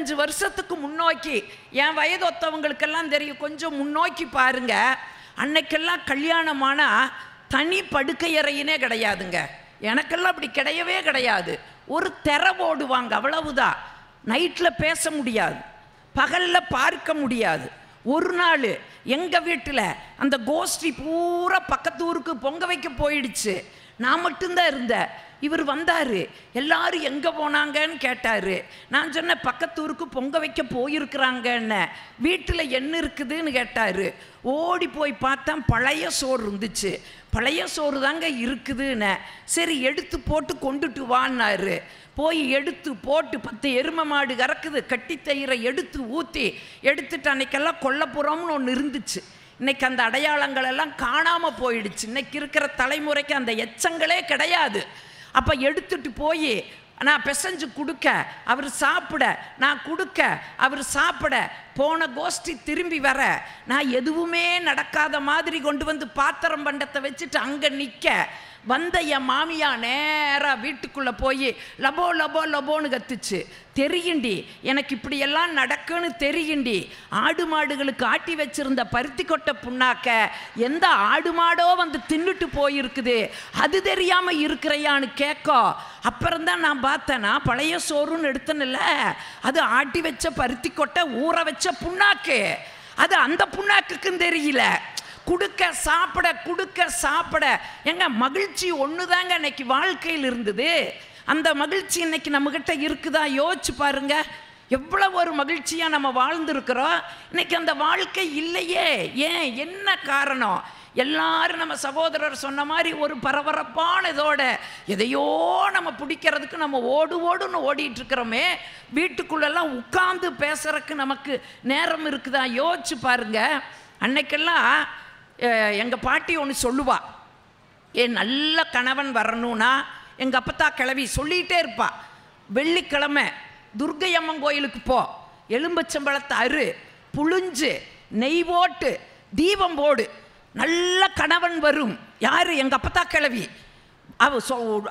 25 வருஷத்துக்கு முன்னோக்கி, என் வயது ஒத்தவங்களுக்கெல்லாம் தெரியும், கொஞ்சம் முன்னோக்கி பாருங்க. அன்னைக்கெல்லாம் கல்யாணமானா தனி படுக்கையறையினே கிடையாதுங்க. எனக்கெல்லாம் அப்படி கிடையவே கிடையாது. ஒரு திரை போடுவாங்க, அவ்வளவுதான். நைட்டில் பேச முடியாது, பகலில் பார்க்க முடியாது. ஒரு நாள் எங்கள் வீட்டில் அந்த கோஷ்டி பூரா பக்கத்து ஊருக்கு பொங்க வைக்க போயிடுச்சு. நான் மட்டும்தான் இருந்தேன். இவர் வந்தார், எல்லாரும் எங்கே போனாங்கன்னு கேட்டார். நான் சொன்னேன், பக்கத்தூருக்கு பொங்க வைக்க போயிருக்கிறாங்கன்னு. வீட்டில் என்ன இருக்குதுன்னு கேட்டார். ஓடி போய் பார்த்தா பழைய சோறு இருந்துச்சு. பழைய சோறு தாங்க இருக்குதுன்னு. சரி எடுத்து போட்டு கொண்டுட்டு வான்னாரு. போய் எடுத்து போட்டு 10 எருமை மாடு கறக்குது, கட்டி தயிரை எடுத்து ஊற்றி எடுத்துட்டு, அன்னைக்கெல்லாம் கொல்லப்புறம்னு ஒன்று இருந்துச்சு. இன்னைக்கு அந்த அடையாளங்கள் எல்லாம் காணாமல் போயிடுச்சு. இன்னைக்கு இருக்கிற தலைமுறைக்கு அந்த எச்சங்களே கிடையாது. அப்போ எடுத்துட்டு போய் நான் பிசைஞ்சு கொடுக்க, அவர் சாப்பிட, நான் கொடுக்க, அவர் சாப்பிட, போன கோஷ்டி திரும்பி வர, நான் எதுவுமே நடக்காத மாதிரி கொண்டு வந்து பாத்திரம் பண்டத்தை வச்சுட்டு அங்கே நிற்க, வந்த என் மாமியா நேராக வீட்டுக்குள்ளே போய் லபோ லபோ லபோன்னு கத்துச்சு. தெரியுண்டி, எனக்கு இப்படியெல்லாம் நடக்குன்னு தெரியுண்டி. ஆடு மாடுகளுக்கு ஆட்டி வச்சிருந்த பருத்தி கொட்டை புண்ணாக்க எந்த ஆடு மாடோ வந்து தின்னுட்டு போயிருக்குது, அது தெரியாமல் இருக்கிறையான்னு கேட்கோ. அப்புறம்தான் நான் பார்த்தேன்னா, பழைய சோறுன்னு எடுத்தனில்ல, அது ஆட்டி வச்ச பருத்தி கொட்டை ஊற வச்ச புண்ணாக்கு. அது அந்த புண்ணாக்குக்கும் தெரியல. குடுக்க சாப்பிட, குடுக்க சாப்பிட. எங்க மகிழ்ச்சி ஒன்று தாங்க இன்னைக்கு வாழ்க்கையில் இருந்தது. அந்த மகிழ்ச்சி இன்னைக்கு நம்மகிட்ட இருக்குதா? யோசிச்சு பாருங்க. எவ்வளவு ஒரு மகிழ்ச்சியாக நம்ம வாழ்ந்துருக்கிறோம். இன்னைக்கு அந்த வாழ்க்கை இல்லையே. ஏன்? என்ன காரணம்? எல்லாரும் நம்ம சகோதரர் சொன்ன மாதிரி ஒரு பரபரப்பான இதோட எதையோ நம்ம பிடிக்கிறதுக்கு நம்ம ஓடுன்னு ஓடிட்டு இருக்கிறோமே. வீட்டுக்குள்ளெல்லாம் உட்கார்ந்து பேசுறதுக்கு நமக்கு நேரம் இருக்குதா? யோசிச்சு பாருங்க. அன்னைக்கெல்லாம் எங்கள் பாட்டி ஒன்று சொல்லுவா, நல்ல கணவன் வரணும்னா எங்கள் அப்பத்தா கிளவி சொல்லிகிட்டே இருப்பா, வெள்ளிக்கிழமை துர்க்கையம்மன் கோயிலுக்கு போ, எலும்பச்சம்பழத்தை அறு, புழிஞ்சு நெய் போட்டு தீபம் போடு, நல்ல கணவன் வரும். யார்? எங்கள் அப்பத்தா கிளவி.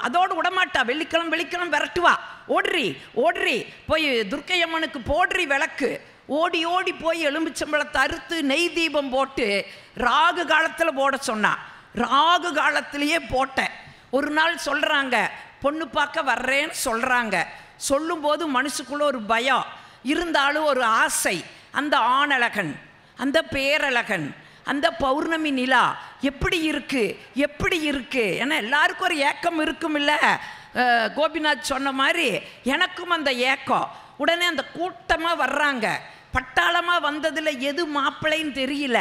அதோடு விடமாட்டா. வெள்ளிக்கிழமை விரட்டுவா. ஓடுறி போய் துர்க்கையம்மனுக்கு போடுறி விளக்கு. ஓடி ஓடி போய் எலும்புச்சம்பழத்தை அறுத்து நெய் தீபம் போட்டு ராகு காலத்தில் போட சொன்னா. ராகு காலத்திலேயே போட்டேன். ஒரு நாள் சொல்கிறாங்க, பொண்ணு பார்க்க வர்றேன்னு சொல்கிறாங்க. சொல்லும்போது மனசுக்குள்ள ஒரு பயம் இருந்தாலும் ஒரு ஆசை. அந்த ஆணழகன், அந்த பேரழகன், அந்த பௌர்ணமி நிலா எப்படி இருக்கு? ஏன்னா எல்லாருக்கும் ஒரு ஏக்கம் இருக்கும் இல்லை? கோபிநாத் சொன்ன மாதிரி எனக்கும் அந்த ஏக்கம். உடனே அந்த கூட்டமாக வர்றாங்க. பட்டாளமாக வந்ததில் எது மாப்பிள்ளைன்னு தெரியல.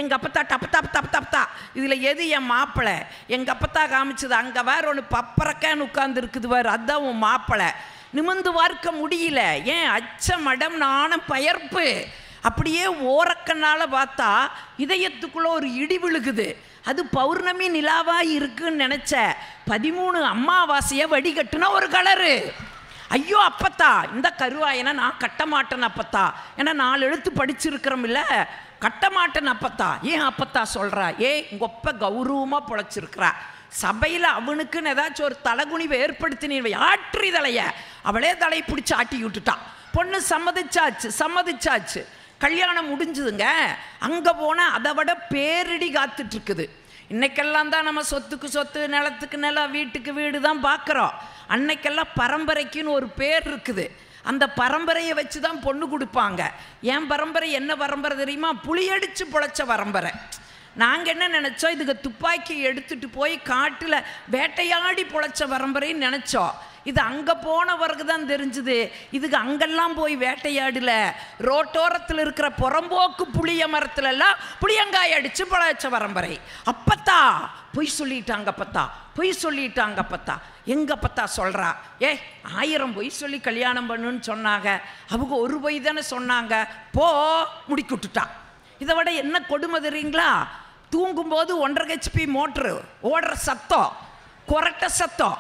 எங்கள் அப்பத்தா டப்பத்தா இதில் எது என் மாப்பிள்ளை? எங்கள் அப்பத்தா காமிச்சது. அங்கே வேற ஒன்று பப்பரக்கான்னு உட்கார்ந்து இருக்குது வேறு, அதுதான் உன் மாப்பிள்ளை. நிமிந்து பார்க்க முடியல. ஏன்? அச்ச மடம் நாணம் பயர்ப்பு. அப்படியே ஓரக்கண்ணால் பார்த்தா இதயத்துக்குள்ளே ஒரு இடி விழுகுது. அது பௌர்ணமி நிலாவாக இருக்குன்னு நினச்ச 13 அம்மாவாசையை வடிகட்டுனா ஒரு கலரு. ஐயோ அப்பத்தா, இந்த கருவாயனை நான் கட்ட மாட்டேன் அப்பத்தா. ஏன்னா 4 எழுத்து படிச்சிருக்கிறோம் இல்லை? கட்ட மாட்டேன் அப்பத்தா. ஏன் அப்பத்தா சொல்கிறா? உங்கள் அப்பா கௌரவமாக பொழைச்சிருக்கிறா. சபையில் அவனுக்குன்னு ஏதாச்சும் ஒரு தலைகுனிவை ஏற்படுத்தினீ ஆற்றி தலைய அவளே தலை பிடிச்சி ஆட்டி விட்டுட்டான். பொண்ணு சம்மதிச்சாச்சு. கல்யாணம் முடிஞ்சுதுங்க. அங்கே போனால் அதை விட பேரிடி காத்துட்ருக்குது. இன்னைக்கெல்லாம் தான் நம்ம சொத்துக்கு சொத்து, நிலத்துக்கு நிலம், வீட்டுக்கு வீடு தான் பார்க்குறோம். அன்னைக்கெல்லாம் பரம்பரைக்குன்னு ஒரு பேர் இருக்குது. அந்த பரம்பரையை வச்சு தான் பொண்ணு கொடுப்பாங்க. என் பரம்பரை என்ன பரம்பரை தெரியுமா? புளியடிச்சு பொழைச்ச பரம்பரை. நாங்கள் என்ன நினச்சோம், இதுக்கு துப்பாக்கி எடுத்துகிட்டு போய் காட்டில் வேட்டையாடி பொழைச்ச பரம்பரைன்னு நினச்சோம். இது அங்கே போனவருக்கு தான் தெரிஞ்சுது, இதுக்கு அங்கெல்லாம் போய் வேட்டையாடல. ரோட்டோரத்தில் இருக்கிற புறம்போக்கு புளிய மரத்துலலாம் புளியங்காய் அடித்து பழைச்ச பரம்பரை. அப்பத்தா பொய் சொல்லிட்டாங்க அப்பத்தா. எங்கள் அப்பத்தா சொல்கிறா, 1000 பொய் சொல்லி கல்யாணம் பண்ணுன்னு சொன்னாங்க. அவங்க ஒரு பொய் தானே சொன்னாங்க, போ முடிக்கிட்டுட்டா. இதை விட என்ன கொடுமை தெரியுங்களா? தூங்கும்போது 1.5 HP மோட்ரு ஓடுற சத்தம், கொரட்டை சத்தம்,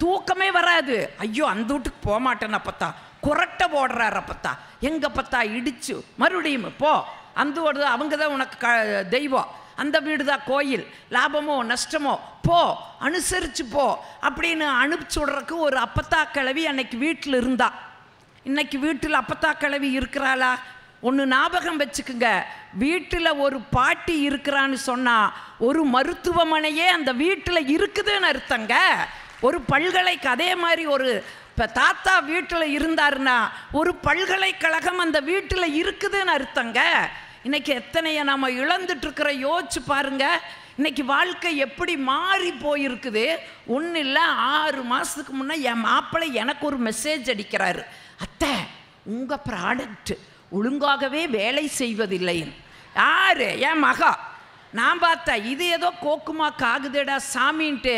தூக்கமே வராது. ஐயோ அந்த வீட்டுக்கு போக மாட்டேன்னு அப்பத்தா, கொரட்டை போடுறாரு அப்பத்தா. எங்கள் அப்பத்தா இடிச்சு மறுபடியும் போ, அந்த வீடு அவங்க தான் உனக்கு தெய்வம், அந்த வீடு தான் கோயில், லாபமோ நஷ்டமோ போ, அனுசரித்து போ அப்படின்னு அனுப்பிச்சு விட்றதுக்கு ஒரு அப்பத்தா கிழவி அன்னைக்கு வீட்டில் இருந்தா. இன்னைக்கு வீட்டில் அப்பத்தா கிழவி இருக்கிறாளா? ஒன்று ஞாபகம் வச்சுக்குங்க, வீட்டில் ஒரு பாட்டி இருக்கிறான்னு சொன்னால் ஒரு மருத்துவமனையே அந்த வீட்டில் இருக்குதுன்னு அர்த்தங்க. ஒரு அதே மாதிரி ஒரு இப்போ தாத்தா வீட்டில் இருந்தாருன்னா ஒரு பல்கலைக்கழகம் அந்த வீட்டில் இருக்குதுன்னு அர்த்தங்க. இன்னைக்கு எத்தனைய நம்ம இழந்துட்டுருக்கிற யோசிச்சு பாருங்க. இன்னைக்கு வாழ்க்கை எப்படி மாறி போயிருக்குது. ஒன்றும் இல்லை, 6 மாதத்துக்கு முன்னே என் மாப்பிள்ளை எனக்கு ஒரு மெசேஜ் அடிக்கிறாரு, அத்தை உங்கள் ப்ராடக்ட் ஒழுங்காகவே வேலை செய்வதில்லை. யாரு? என் மகா. நான் பார்த்தேன், இது ஏதோ கோக்குமா காகுதேடா சாமின்ட்டு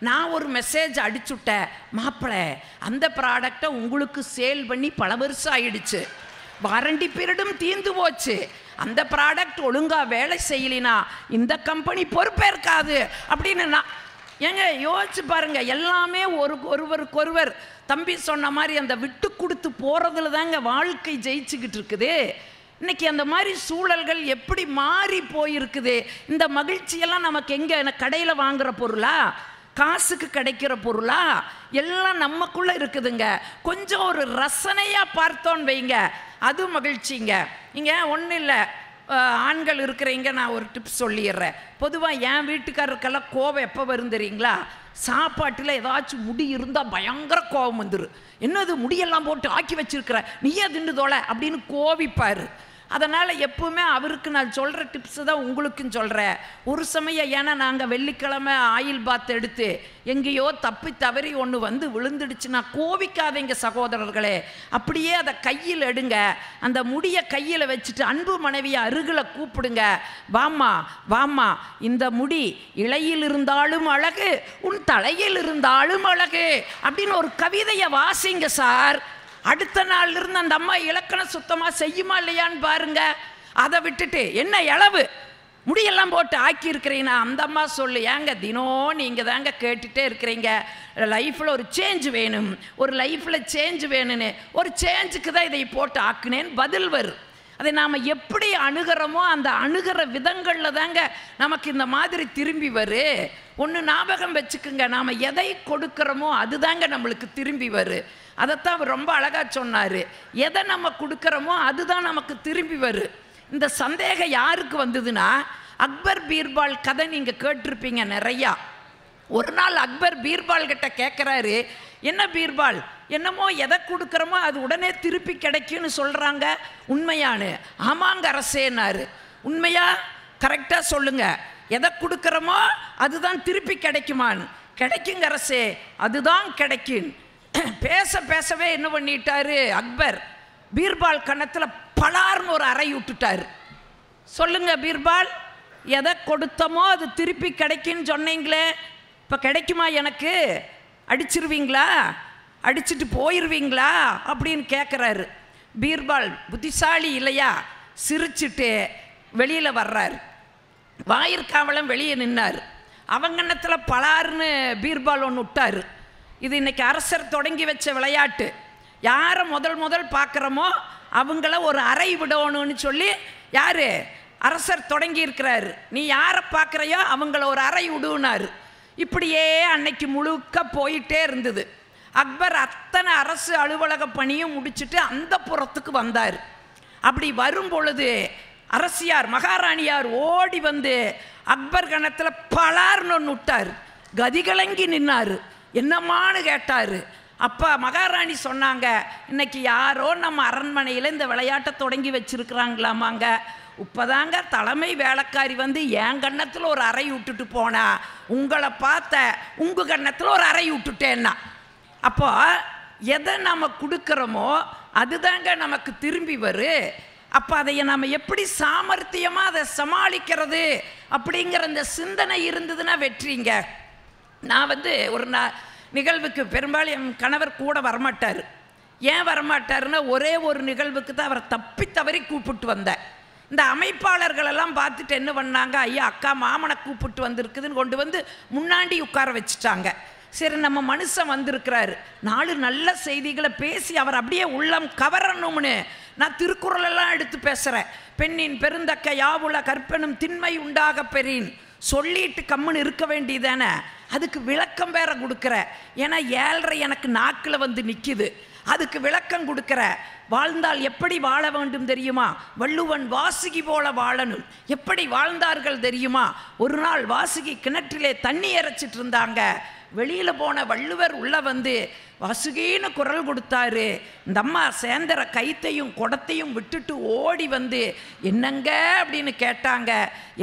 நான் ஒரு மெசேஜ் அடிச்சுட்டேன், மாப்பிள்ளை அந்த ப்ராடக்டை உங்களுக்கு சேல் பண்ணி பல வருஷம் ஆயிடுச்சு, வாரண்டி பீரியடும் தீர்ந்து போச்சு, அந்த ப்ராடக்ட் ஒழுங்காக வேலை செய்யலினா இந்த கம்பெனி பொறுப்பேற்காது அப்படின்னு நான் ஏங்க யோசிச்சு பாருங்க. எல்லாமே ஒருவருக்கொருவர் தம்பி சொன்ன மாதிரி அந்த விட்டு கொடுத்து போகிறதுல தாங்க வாழ்க்கை ஜெயிச்சுக்கிட்டு இருக்குது. இன்னைக்கு அந்த மாதிரி சூழல்கள் எப்படி மாறி போயிருக்குது. இந்த மகிழ்ச்சியெல்லாம் நமக்கு எங்கே? கடையில் வாங்குகிற பொருளா, காசுக்கு கிடைக்கிற பொருளா? எல்லாம் நமக்குள்ளே இருக்குதுங்க. கொஞ்சம் ஒரு ரசனையாக பார்த்தோன்னு வைங்க, அது மகிழ்ச்சிங்க. இங்கே ஒன்றும் இல்லை, ஆண்கள் இருக்கிறீங்க, நான் ஒரு டிப்ஸ் சொல்லிடுறேன். பொதுவாக என் வீட்டுக்காரருக்கெல்லாம் கோபம் எப்போ வரும் தெரியுங்களா? சாப்பாட்டில் ஏதாச்சும் முடி இருந்தால் பயங்கர கோபம் வந்துடும். என்னது முடியெல்லாம் போட்டு ஆக்கி வச்சிருக்கிற, நீயே திண்டு தோலை அப்படின்னு கோவிப்பார். அதனால் எப்பவுமே அவருக்கு நான் சொல்கிற டிப்ஸு தான் உங்களுக்கும் சொல்கிறேன். ஒரு சமயம் ஏன்னா நாங்கள் வெள்ளிக்கிழமை ஆயில் பாத் எடுத்து எங்கேயோ தப்பி தவறி ஒன்று வந்து விழுந்துடுச்சுன்னா கோவிக்காதீங்க சகோதரர்களே, அப்படியே அதை கையில் எடுங்க. அந்த முடியை கையில் வச்சுட்டு அன்பு மனைவியை அருகில் கூப்பிடுங்க, வாம்மா வாம்மா, இந்த முடி இலையில் இருந்தாலும் அழகு, உன் தலையில் இருந்தாலும் அழகு அப்படின்னு ஒரு கவிதையை வாசிங்க சார். அடுத்த நாள் இருந்து அந்த அம்மா இலக்கணம் சுத்தமாக செய்யுமா இல்லையான்னு பாருங்க. அதை விட்டுட்டு என்ன இளவு முடியெல்லாம் போட்டு ஆக்கி இருக்கிறீங்கன்னா அந்த அம்மா சொல்லு, ஏங்க தினம் நீங்கள் தாங்க கேட்டுகிட்டே இருக்கிறீங்க லைஃப்பில் ஒரு சேஞ்ச் வேணும், ஒரு லைஃப்பில் சேஞ்ச் வேணும்னு, ஒரு சேஞ்சுக்கு தான் இதை போட்டு ஆக்குனேன்னு பதில் வரும். அதை நாம் எப்படி அணுகிறோமோ அந்த அணுகிற விதங்களில் தாங்க நமக்கு இந்த மாதிரி திரும்பி வரும். ஒன்று ஞாபகம் வச்சுக்குங்க, நாம் எதை கொடுக்குறோமோ அதுதாங்க நம்மளுக்கு திரும்பி வரும். அதைத்தான் அவர் ரொம்ப அழகாக சொன்னார், எதை நம்ம கொடுக்குறோமோ அதுதான் நமக்கு திரும்பி வரும். இந்த சந்தேகம் யாருக்கு வந்ததுன்னா, அக்பர் பீர்பால் கதை நீங்கள் கேட்டிருப்பீங்க நிறையா. ஒரு நாள் அக்பர் பீர்பால் கிட்ட கேட்குறாரு, என்ன பீர்பால், என்னமோ எதை கொடுக்குறோமோ அது உடனே திருப்பி கிடைக்குன்னு சொல்கிறாங்க, உண்மையானு? ஆமாங்க அரசேன்னாரு. உண்மையா? கரெக்டாக சொல்லுங்க, எதை கொடுக்குறோமோ அதுதான் திருப்பி கிடைக்குமான்னு? கிடைக்குங்க அரசே, அதுதான் கிடைக்கும். பேச பேசவே என்ன பண்ணிட்டாரு அக்பர், பீர்பால் கன்னத்தில் பலார்னு ஒரு அறை விட்டுட்டாரு. சொல்லுங்க பீர்பால், எதை கொடுத்தமோ அது திருப்பி கிடைக்குன்னு சொன்னீங்களே, இப்போ கிடைக்குமா? எனக்கு அடிச்சிருவீங்களா, அடிச்சுட்டு போயிடுவீங்களா அப்படின்னு கேட்குறாரு. பீர்பால் புத்திசாலி இல்லையா, சிரிச்சுட்டு வெளியில் வர்றாரு. வாயிற்காவலம் வெளியே நின்னார். அவங்கன்னத்தில் பலார்னு பீர்பால் ஒன்று விட்டார். இது இன்னைக்கு அரசர் தொடங்கி வச்ச விளையாட்டு. யாரை முதல் பார்க்குறோமோ அவங்கள ஒரு அறை விடணும்னு சொல்லி யார் அரசர் தொடங்கி இருக்கிறாரு. நீ யாரை பார்க்குறையோ அவங்கள ஒரு அறை விடுனாரு. இப்படியே அன்னைக்கு முழுக்க போயிட்டே இருந்தது. அக்பர் அத்தனை அரசு அலுவலக பணியும் முடிச்சுட்டு அந்த புறத்துக்கு வந்தார். அப்படி வரும் பொழுது அரசியார் மகாராணியார் ஓடி வந்து அக்பர் கணத்தில் பலார்னு ஒன்று விட்டார். கதிகலங்கி நின்னார். என்னம்மான்னு கேட்டார். அப்போ மகாராணி சொன்னாங்க, இன்னைக்கு யாரோ நம்ம அரண்மனையில் இந்த விளையாட்டை தொடங்கி வச்சிருக்கிறாங்களாமாங்க. இப்போதாங்க தலைமை வேலைக்காரி வந்து என் கன்னத்தில் ஒரு அறை விட்டுட்டு போனா, உங்களை பார்த்த உங்கள் கன்னத்தில் ஒரு அறை விட்டுட்டேன்னா. அப்போ எதை நம்ம கொடுக்குறோமோ அதுதாங்க நமக்கு திரும்பி வரும். அப்போ அதை நம்ம எப்படி சாமர்த்தியமாக அதை சமாளிக்கிறது அப்படிங்கிற இந்த சிந்தனை இருந்ததுன்னா வெற்றிங்க. நான் வந்து ஒரு நிகழ்வுக்கு பெரும்பாலும் என் கணவர் கூட வரமாட்டார். ஏன் வரமாட்டாருன்னா, ஒரே ஒரு நிகழ்வுக்கு தான் அவரை தப்பி தவறி கூப்பிட்டு வந்தேன். இந்த அமைப்பாளர்களெல்லாம் பார்த்துட்டு என்ன பண்ணாங்க, ஐயா அக்கா மாமனை கூப்பிட்டு வந்திருக்குதுன்னு கொண்டு வந்து முன்னாடி உட்கார வச்சுட்டாங்க. சரி நம்ம மனுஷன் வந்திருக்கிறாரு, 4 நல்ல செய்திகளை பேசி அவர் அப்படியே உள்ளம் கவரணும்னு நான் திருக்குறளெல்லாம் எடுத்து பேசுகிறேன். பெண்ணின் பெருந்தக்க யாவுல கற்பனும் திண்மை உண்டாக பெறின் சொல்லிட்டு கம்முன்னு இருக்க வேண்டியதானே. அதுக்கு விளக்கம் வேற கொடுக்குற. ஏன்னா 7:30 எனக்கு நாக்கில் வந்து நிற்கிது. அதுக்கு விளக்கம் கொடுக்கிற. வாழ்ந்தால் எப்படி வாழ வேண்டும் தெரியுமா? வள்ளுவன் வாசுகி போல வாழணும். எப்படி வாழ்ந்தார்கள் தெரியுமா? ஒரு நாள் வாசுகி கிணற்றிலே தண்ணி இறைச்சிட்டு இருந்தாங்க. வெளியில் போன வள்ளுவர் உள்ள வந்து வாசுகின்னு குரல் கொடுத்தாரு. இந்த அம்மா சேந்தர கைத்தையும் குடத்தையும் விட்டுட்டு ஓடி வந்து என்னங்க அப்படின்னு கேட்டாங்க.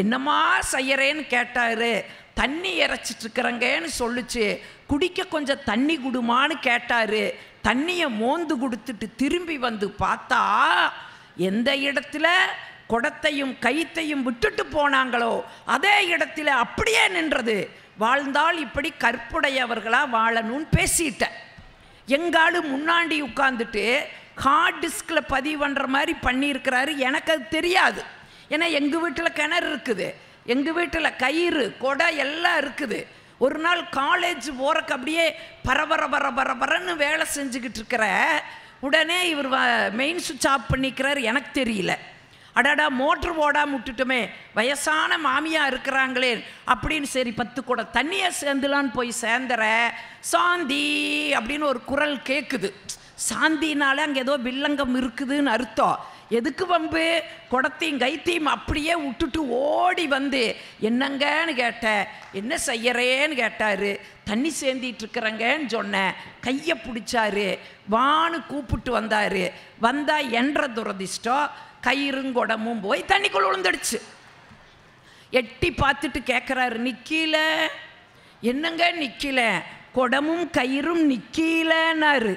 என்னம்மா செய்யறேன்னு கேட்டாரு. தண்ணி இறைச்சிட்டு இருக்கிறங்கன்னு சொல்லுச்சு. குடிக்க கொஞ்சம் தண்ணி குடுமான்னு கேட்டாரு. தண்ணியை மோந்து கொடுத்துட்டு திரும்பி வந்து பார்த்தா எந்த இடத்துல குடத்தையும் கைத்தையும் விட்டுட்டு போனாங்களோ அதே இடத்துல அப்படியே நின்றது. வாழ்ந்தால் இப்படி கற்புடையவர்களா வாழணும்னு பேசிட்டேன். எங்காலும் முன்னாடி உட்காந்துட்டு ஹார்ட் டிஸ்கில் பதிவு பண்ணுற மாதிரி பண்ணியிருக்கிறாரு. எனக்கு அது தெரியாது. ஏன்னா எங்கள் வீட்டில் கிணறு இருக்குது, எங்கள் வீட்டில் கயிறு கொடை எல்லாம் இருக்குது. ஒரு நாள் காலேஜ் போகிறக்கு அப்படியே பரபரன்னு வேலை செஞ்சுக்கிட்டு இருக்கிற உடனே இவர் மெயின் சுவிட்ச் ஆஃப் பண்ணிக்கிறார். எனக்கு தெரியல. அடாடா மோட்ரு போடாமல் விட்டுட்டுமே, வயசான மாமியா இருக்கிறாங்களே அப்படின்னு சரி 10 குடம் தண்ணியை சேர்ந்துலான்னு போய் சேர்ந்துற சாந்தி அப்படின்னு ஒரு குரல் கேட்குது. சாந்தினால அங்கே ஏதோ வில்லங்கம் இருக்குதுன்னு அர்த்தம். எதுக்கு வம்பு? குடத்தையும் கைத்தையும் அப்படியே விட்டுட்டு ஓடி வந்து என்னங்கன்னு கேட்டேன். என்ன செய்யறேன்னு கேட்டார். தண்ணி சேர்ந்திட்டு இருக்கிறங்கன்னு சொன்னேன். கையை பிடிச்சாரு. வான்னு கூப்பிட்டு வந்தார். வந்தால் என்ற துரதிஷ்டம் கயிறுங்கொடமும் போய் தண்ணிக்குள்ள விழுந்துடுச்சு. எட்டி பார்த்துட்டு கேட்குறாரு, நிக்கல? என்னங்க நிக்கல? குடமும் கயிறும் நிக்கலன்னாரு.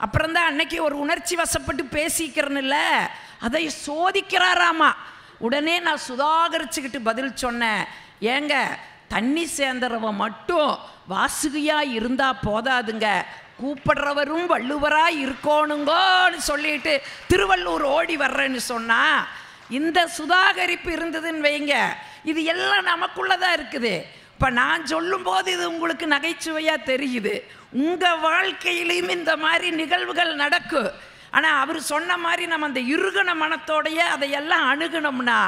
அப்புறம்தான் அன்னைக்கு ஒரு உணர்ச்சி வசப்பட்டு பேசிக்கிறேன்ல, அதை சோதிக்கிறாராமா. உடனே நான் சுதாகரிச்சுக்கிட்டு பதில் சொன்னேன். ஏங்க தண்ணி சேர்ந்துறவன் மட்டும் வாசுகியா இருந்தா போதாதுங்க, கூப்பிடுறவரும் வள்ளுவராக இருக்கணுங்கன்னு சொல்லிட்டு திருவள்ளூர் ஓடி வர்றேன்னு சொன்னா, இந்த சுதாகரிப்பு இருந்ததுன்னு வைங்க, இது எல்லாம் நமக்குள்ளதான் இருக்குது. இப்போ நான் சொல்லும்போது இது உங்களுக்கு நகைச்சுவையாக தெரியுது. உங்கள் வாழ்க்கையிலையும் இந்த மாதிரி நிகழ்வுகள் நடக்கும். ஆனால் அவர் சொன்ன மாதிரி நம்ம அந்த இறுகன மனத்தோடைய அதையெல்லாம் அணுகணும்னா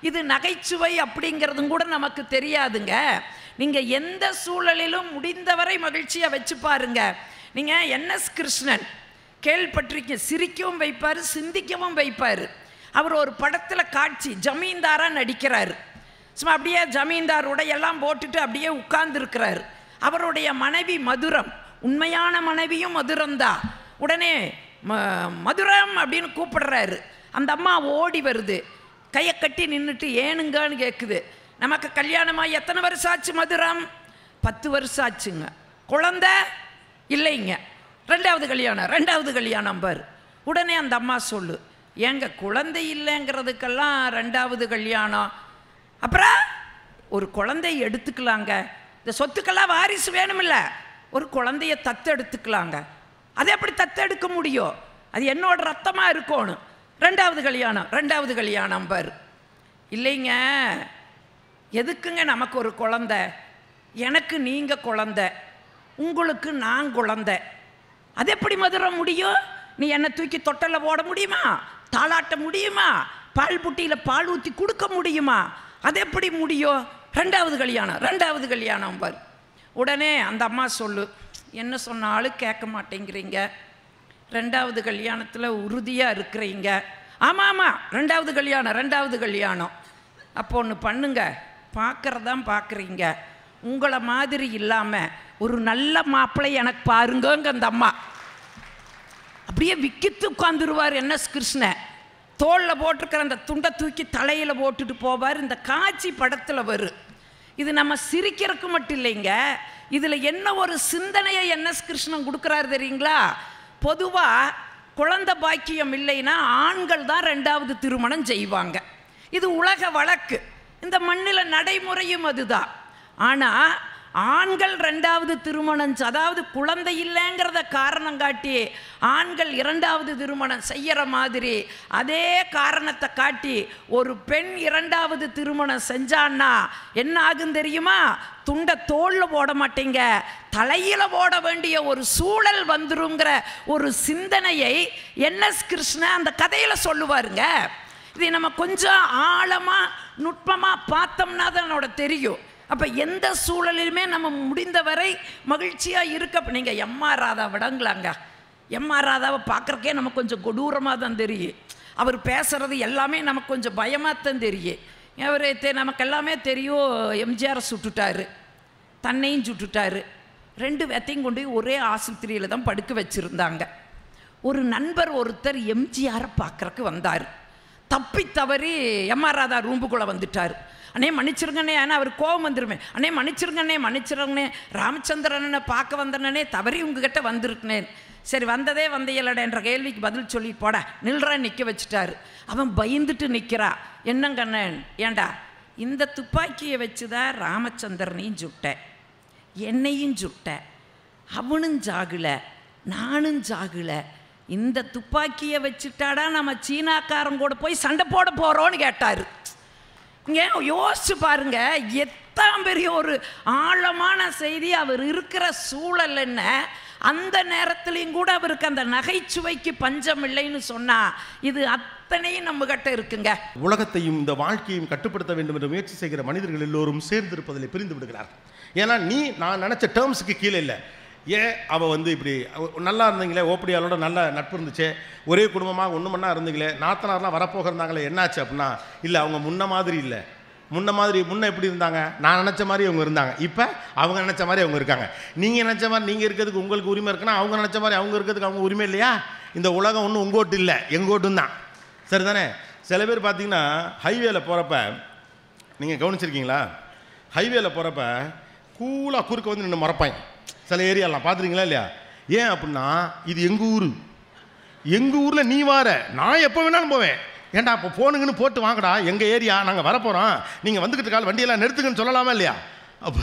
இது நகைச்சுவை அப்படிங்கிறதும் கூட நமக்கு தெரியாதுங்க. நீங்கள் எந்த சூழலிலும் முடிந்தவரை மகிழ்ச்சியாக வச்சு பாருங்க. நீங்கள் என்எஸ் கிருஷ்ணன் கேள்விப்பட்டிருக்கீங்க. சிரிக்கவும் வைப்பார், சிந்திக்கவும் வைப்பார். அவர் ஒரு படத்தில் காட்சி ஜமீன்தாராக நடிக்கிறார். சும்மா அப்படியே ஜமீன்தார் உடையெல்லாம் போட்டுட்டு அப்படியே உட்கார்ந்துருக்கிறார். அவருடைய மனைவி மதுரம், உண்மையான மனைவியும் மதுரம்தான். உடனே மதுரம் அப்படின்னு கூப்பிடுறாரு. அந்த அம்மா ஓடி வருது, கையை கட்டி நின்றுட்டு ஏனுங்கன்னு கேட்குது. நமக்கு கல்யாணமாக எத்தனை வருஷம் ஆச்சு மதுரம்? 10 வருஷம் ஆச்சுங்க. குழந்தை இல்லைங்க. 2வது கல்யாணம் 2வது கல்யாணம் பார். உடனே அந்த அம்மா சொல்லு, ஏங்க குழந்தை இல்லைங்கிறதுக்கெல்லாம் 2வது கல்யாணம்? அப்புறம் ஒரு குழந்தையை எடுத்துக்கலாங்க, இந்த சொத்துக்கெல்லாம் வாரிசு வேணுமில்ல, ஒரு குழந்தைய தத்தெடுத்துக்கலாங்க. அது எப்படி தத்தெடுக்க முடியும்? அது என்னோட ரத்தமாக இருக்கணும். 2வது கல்யாணம் 2வது கல்யாணம் பார். இல்லைங்க, எதுக்குங்க நமக்கு ஒரு குழந்தை? எனக்கு நீங்கள் குழந்தை, உங்களுக்கு நான் குழந்தை. அது எப்படி மதுர முடியும்? நீ என்னை தூக்கி தொட்டலில் போட முடியுமா? தாளாட்ட முடியுமா? பால் புட்டியில் பால் ஊற்றி கொடுக்க முடியுமா? அது எப்படி முடியும்? 2வது கல்யாணம் 2வது கல்யாணம் பார். உடனே அந்த அம்மா சொல்லு, என்ன சொன்னாலும் கேட்க மாட்டேங்கிறீங்க, 2வது கல்யாணத்தில் உறுதியாக இருக்கிறீங்க. ஆமாம் ஆமாம் 2வது கல்யாணம் 2வது கல்யாணம். அப்போ ஒன்று பண்ணுங்க, பார்க்குறதான் பார்க்குறீங்க, உங்களை மாதிரி இல்லாமல் ஒரு நல்ல மாப்பிள்ளை எனக்கு பாருங்கங்க. அந்த அம்மா அப்படியே விக்கித்து உட்காந்துருவார். என்எஸ் கிருஷ்ணன் தோளில் போட்டிருக்கிற அந்த துண்டை தூக்கி தலையில் போட்டுட்டு போவார். இந்த காட்சி படத்தில் வரும். இது நம்ம சிரிக்கிறதுக்கு மட்டும் இல்லைங்க, இதில் என்ன ஒரு சிந்தனையை என்எஸ் கிருஷ்ணன் கொடுக்குறாரு தெரியுங்களா? பொதுவாக குழந்தை பாக்கியம் இல்லைன்னா ஆண்கள் தான் 2வது திருமணம் செய்வாங்க. இது உலக வழக்கு, இந்த மண்ணில் நடைமுறையும் அதுதான். ஆனால் ஆண்கள் 2வது திருமணம், அதாவது குழந்தை இல்லைங்கிறத காரணம் காட்டி ஆண்கள் 2வது திருமணம் செய்கிற மாதிரி அதே காரணத்தை காட்டி ஒரு பெண் 2வது திருமணம் செஞ்சான்னா என்ன ஆகும் தெரியுமா? துண்டை தோளில் போட மாட்டேங்க, தலையில் போட வேண்டிய ஒரு சூழல் வந்துருங்கிற ஒரு சிந்தனையை என்எஸ் கிருஷ்ணன் அந்த கதையில் சொல்லுவாருங்க. இதை நம்ம கொஞ்சம் ஆழமாக நுட்பமாக பார்த்தோம்னா தான் என்னோட தெரியும். அப்போ எந்த சூழலிலுமே நம்ம முடிந்தவரை மகிழ்ச்சியாக இருக்க. நீங்கள் எம்ஆர் ராதா விடங்களாங்க, எம்ஆர் ராதாவை பார்க்குறக்கே நமக்கு கொஞ்சம் கொடூரமாக தான் தெரியும். அவர் பேசுகிறது எல்லாமே நமக்கு கொஞ்சம் பயமாக தான் தெரியும். அவர் நமக்கு எல்லாமே தெரியும். எம்ஜிஆரை சுட்டுட்டாரு, தன்னையும் சுட்டுட்டாரு. 2 பேத்தையும் கொண்டு ஒரே ஆஸ்பத்திரியில் தான் படுக்க வச்சுருந்தாங்க. ஒரு நண்பர் ஒருத்தர் எம்ஜிஆரை பார்க்குறக்கு வந்தார். தப்பி தவறி எம்ஆர் ராதா ரூம்புக்குள்ளே வந்துட்டார். அண்ணே மன்னிச்சிருங்கண்ணே, ஆனால் அவர் கோபம் வந்துருமே. அண்ணே மன்னிச்சிருங்கண்ணே, ராமச்சந்திரனை பார்க்க வந்தனே, தவறி உங்ககிட்ட வந்திருக்கேன். சரி வந்ததே வந்தையலடன்ற கேள்விக்கு பதில் சொல்லி போட நில்றான் நிற்க வச்சுட்டாரு. அவன் பயந்துட்டு நிற்கிறா. என்னங்கண்ணன், ஏண்டா இந்த துப்பாக்கியை வச்சு தான் ராமச்சந்திரனையும் சுட்டேன், என்னையும் சுட்டேன், அவனும் ஜாகலை, நானும் ஜாகலை. இந்த துப்பாக்கியை வச்சுட்டாடா நம்ம சீனாக்காரன் கூட போய் சண்டை போட போகிறோன்னு கேட்டார். இங்கே யோசிச்சு பாருங்க, எத்தனை பெரிய ஒரு ஆழமான செய்தி. அவர் இருக்கிற சூழல் என்ன, அந்த நேரத்துலையும் கூட அவருக்கு அந்த நகைச்சுவைக்கு பஞ்சம் இல்லைன்னு சொன்னா இது அத்தனையும் நம்ம கிட்ட இருக்குங்க. உலகத்தையும் இந்த வாழ்க்கையும் கட்டுப்படுத்த வேண்டும் என்று முயற்சி செய்கிற மனிதர்கள் எல்லோரும் சேர்ந்திருப்பதில் பிரிந்து விடுகிறார்கள். ஏன்னா நான் நினைச்ச டேர்ம்ஸுக்கு கீழே இல்லை. ஏன் அவள் இப்படி நல்லா இருந்தீங்களே, ஓப்படியாளோட நல்ல நட்பு இருந்துச்சு, ஒரே குடும்பமாக ஒன்று மண்ணா இருந்தீங்களே, நாத்தனார்லாம் வரப்போக இருந்தாங்களே, என்னாச்சு அப்படின்னா, இல்லை அவங்க முன்ன மாதிரி இல்லை. முன்ன எப்படி இருந்தாங்க, நான் நினச்ச மாதிரி அவங்க இருந்தாங்க, இப்போ அவங்க நினச்ச மாதிரி அவங்க இருக்காங்க. நீங்கள் நினச்ச மாதிரி நீங்கள் இருக்கிறதுக்கு உங்களுக்கு உரிமை இருக்குன்னா, அவங்க நினச்ச மாதிரி அவங்க இருக்கிறதுக்கு அவங்க உரிமை இல்லையா? இந்த உலகம் ஒன்றும் உங்கோட்டு இல்லை, எங்கோட்டும் தான். சரி தானே? சில பேர் பார்த்தீங்கன்னா ஹைவேல போகிறப்ப, நீங்கள் கவனிச்சிருக்கீங்களா, ஹைவேல போகிறப்ப கூலாக குறுக்க நின்று மறப்பாங்க. சில ஏரியாலாம் பார்த்துருக்கீங்களா இல்லையா? ஏன் அப்படின்னா, இது எங்கள் ஊரில் நீ வார, நான் எப்போ வேணாலும் போவேன். ஏன்டா அப்போ போனுங்கன்னு போட்டு வாங்கடா, எங்கள் ஏரியா, நாங்கள் வரப்போகிறோம், நீங்கள் வந்துக்கிட்டு கால் வண்டியெல்லாம் நிறுத்துக்குன்னு சொல்லலாமா இல்லையா? அப்போ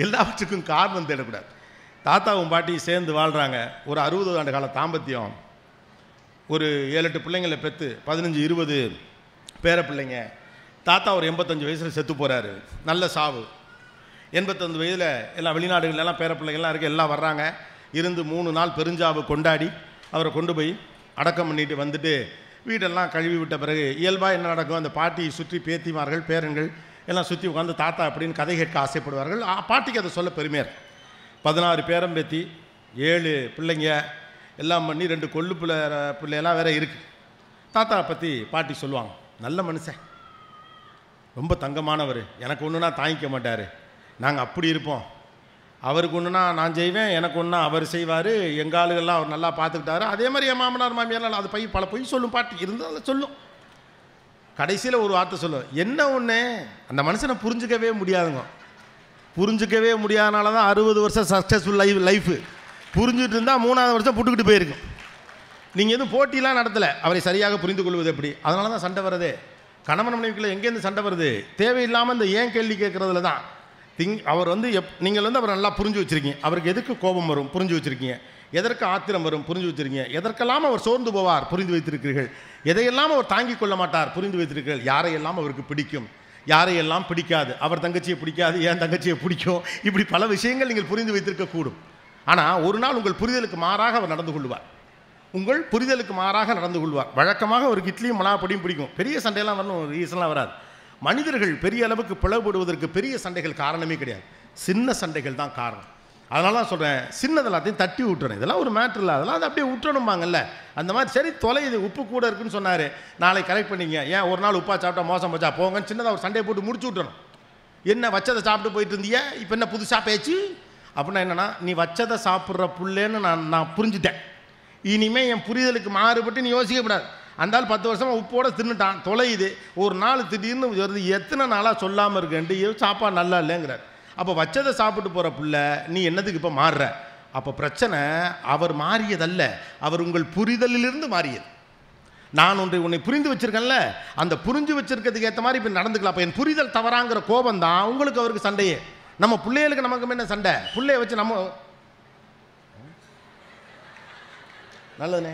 எல்லாவற்றுக்கும் காரணம் தேடக்கூடாது. தாத்தாவும் பாட்டியும் சேர்ந்து வாழ்கிறாங்க. ஒரு 60 ஆண்டு கால தாம்பத்தியம். ஒரு 7-8 பிள்ளைங்களை பெற்று 15-20 பேர பிள்ளைங்க. தாத்தா ஒரு 85 வயசில் செத்து போகிறாரு. நல்ல சாவு. 85 வயதில் எல்லாம் வெளிநாடுகள்லாம் பேர பிள்ளைகள்லாம் இருக்குது, எல்லாம் வர்றாங்க. இருந்து 3 நாள் பெருஞ்சாவு கொண்டாடி அவரை கொண்டு போய் அடக்கம் பண்ணிட்டு வந்துட்டு வீடெல்லாம் கழுவி விட்ட பிறகு இயல்பாக என்ன நடக்கும், அந்த பாட்டியை சுற்றி பேத்திமார்கள் பேரன்கள் எல்லாம் சுற்றி உட்காந்து தாத்தா அப்படின்னு கதை கேட்க ஆசைப்படுவார்கள். பாட்டிக்கு அதை சொல்ல பெருமையாக 16 பேரம்பேத்தி, 7 பிள்ளைங்க எல்லாம் பண்ணி 2 கொள்ளு பிள்ளையெல்லாம் வேற இருக்குது. தாத்தா பற்றி பாட்டி சொல்லுவாங்க, நல்ல மனுஷன், ரொம்ப தங்கமானவர், எனக்கு ஒன்றுனா தாங்கிக்க மாட்டார், நாங்கள் அப்படி இருப்போம், அவருக்கு ஒன்றுனா நான் செய்வேன், எனக்கு ஒன்றா அவர் செய்வார், எங்கள் ஆளுகள்லாம் அவர் நல்லா பார்த்துக்கிட்டாரு. அதே மாதிரி என் மாமனார் மாமியாரெலாம் அது பல பொய் சொல்லும் பாட்டி இருந்தாலும் சொல்லும். கடைசியில் ஒரு வார்த்தை சொல்லும், என்ன ஒன்று, அந்த மனுஷனை புரிஞ்சிக்கவே முடியாதுங்க. புரிஞ்சிக்கவே முடியாதனால தான் 60 வருஷம் சக்ஸஸ்ஃபுல் லைஃபு. புரிஞ்சுட்டு இருந்தால் 3ஆவது வருஷம் புட்டுக்கிட்டு போயிருக்கும். நீங்கள் எதுவும் போட்டிலாம் நடத்தலை, அவரை சரியாக புரிந்து கொள்வது எப்படி? அதனால தான் சண்டை வருது. கணவன் மனைவிக்குள்ளே எங்கேருந்து சண்டை வருது? தேவையில்லாமல் இந்த ஏன் கேள்வி கேட்குறதுல தான். அவர் நீங்கள் அவரை நல்லா புரிஞ்சு வச்சுருக்கீங்க. அவருக்கு எதுக்கு கோபம் வரும் புரிஞ்சு வச்சுருக்கீங்க, எதற்கு ஆத்திரம் வரும் புரிஞ்சு வச்சுருக்கீங்க, எதற்கெல்லாம் அவர் சோர்ந்து போவார் புரிந்து வைத்திருக்கிறீர்கள், எதையெல்லாம் அவர் தாங்கிக் கொள்ள மாட்டார் புரிந்து வைத்திருக்கிறீர்கள், யாரையெல்லாம் அவருக்கு பிடிக்கும் யாரையெல்லாம் பிடிக்காது, அவர் தங்கச்சியை பிடிக்காது ஏன் தங்கச்சியை பிடிக்கும், இப்படி பல விஷயங்கள் நீங்கள் புரிந்து வைத்திருக்கக்கூடும். ஆனால் ஒரு நாள் உங்கள் புரிதலுக்கு மாறாக அவர் நடந்து கொள்வார். உங்கள் புரிதலுக்கு மாறாக நடந்து கொள்வார். வழக்கமாக அவருக்கு இட்லியும் மலாப்படியும் பிடிக்கும். பெரிய சண்டையெல்லாம் வரணும், ரீசன்லாம் வராது. மனிதர்கள் பெரிய அளவுக்கு பிளவுபடுவதற்கு பெரிய சண்டைகள் காரணமே கிடையாது, சின்ன சண்டைகள் தான் காரணம். அதனால தான் சொல்கிறேன், சின்னது எல்லாத்தையும் தட்டி விட்டுறேன். இதெல்லாம் ஒரு மேட்ரு இல்லை, அதெல்லாம் அதை அப்படியே விட்டுணும்பாங்கல்ல. அந்த மாதிரி சரி தொலையுது, உப்பு கூட இருக்குன்னு சொன்னார், நாளைக்கு கரெக்ட் பண்ணிங்க, ஏன் ஒரு நாள் உப்பா சாப்பிட்டா மோசம் போச்சா போங்கன்னு சின்னதாக ஒரு சண்டையை போட்டு முடிச்சு விட்டுறணும். என்ன வச்சதை சாப்பிட்டு போயிட்டு இருந்திய, இப்போ என்ன புதுசாக பேச்சு அப்படின்னா என்னென்னா, நீ வச்சதை சாப்பிட்ற புள்ளேன்னு நான் புரிஞ்சுட்டேன், இனிமேல் என் புரிதலுக்கு மாறுபட்டு நீ யோசிக்கக்கூடாது. அந்த ஆள் 10 வருஷமாக உப்போட தின்னுட்டான், தொலையுது, ஒரு நாள் திடீர்னு வருது, எத்தனை நாளாக சொல்லாமல் இருக்கேன்ட்டு சாப்பாடு நல்லா இல்லைங்கிறார். அப்போ வச்சதை சாப்பிட்டு போகிற பிள்ளை நீ என்னதுக்கு இப்போ மாறுற? அப்போ பிரச்சனை அவர் மாறியதல்ல, அவர் உங்கள் புரிதலிலிருந்து மாறியது. நான் உன்னை புரிந்து வச்சுருக்கேன்ல, அந்த புரிஞ்சு வச்சுருக்கிறதுக்கு ஏற்ற மாதிரி இப்போ நடந்துக்கலாம். அப்போ என் புரிதல் தவறாங்கிற கோபம் தான் உங்களுக்கு அவருக்கு சண்டையே. நம்ம பிள்ளைகளுக்கு நமக்கு என்ன சண்டை? பிள்ளைய வச்சு நம்ம நல்லதுண்ணே,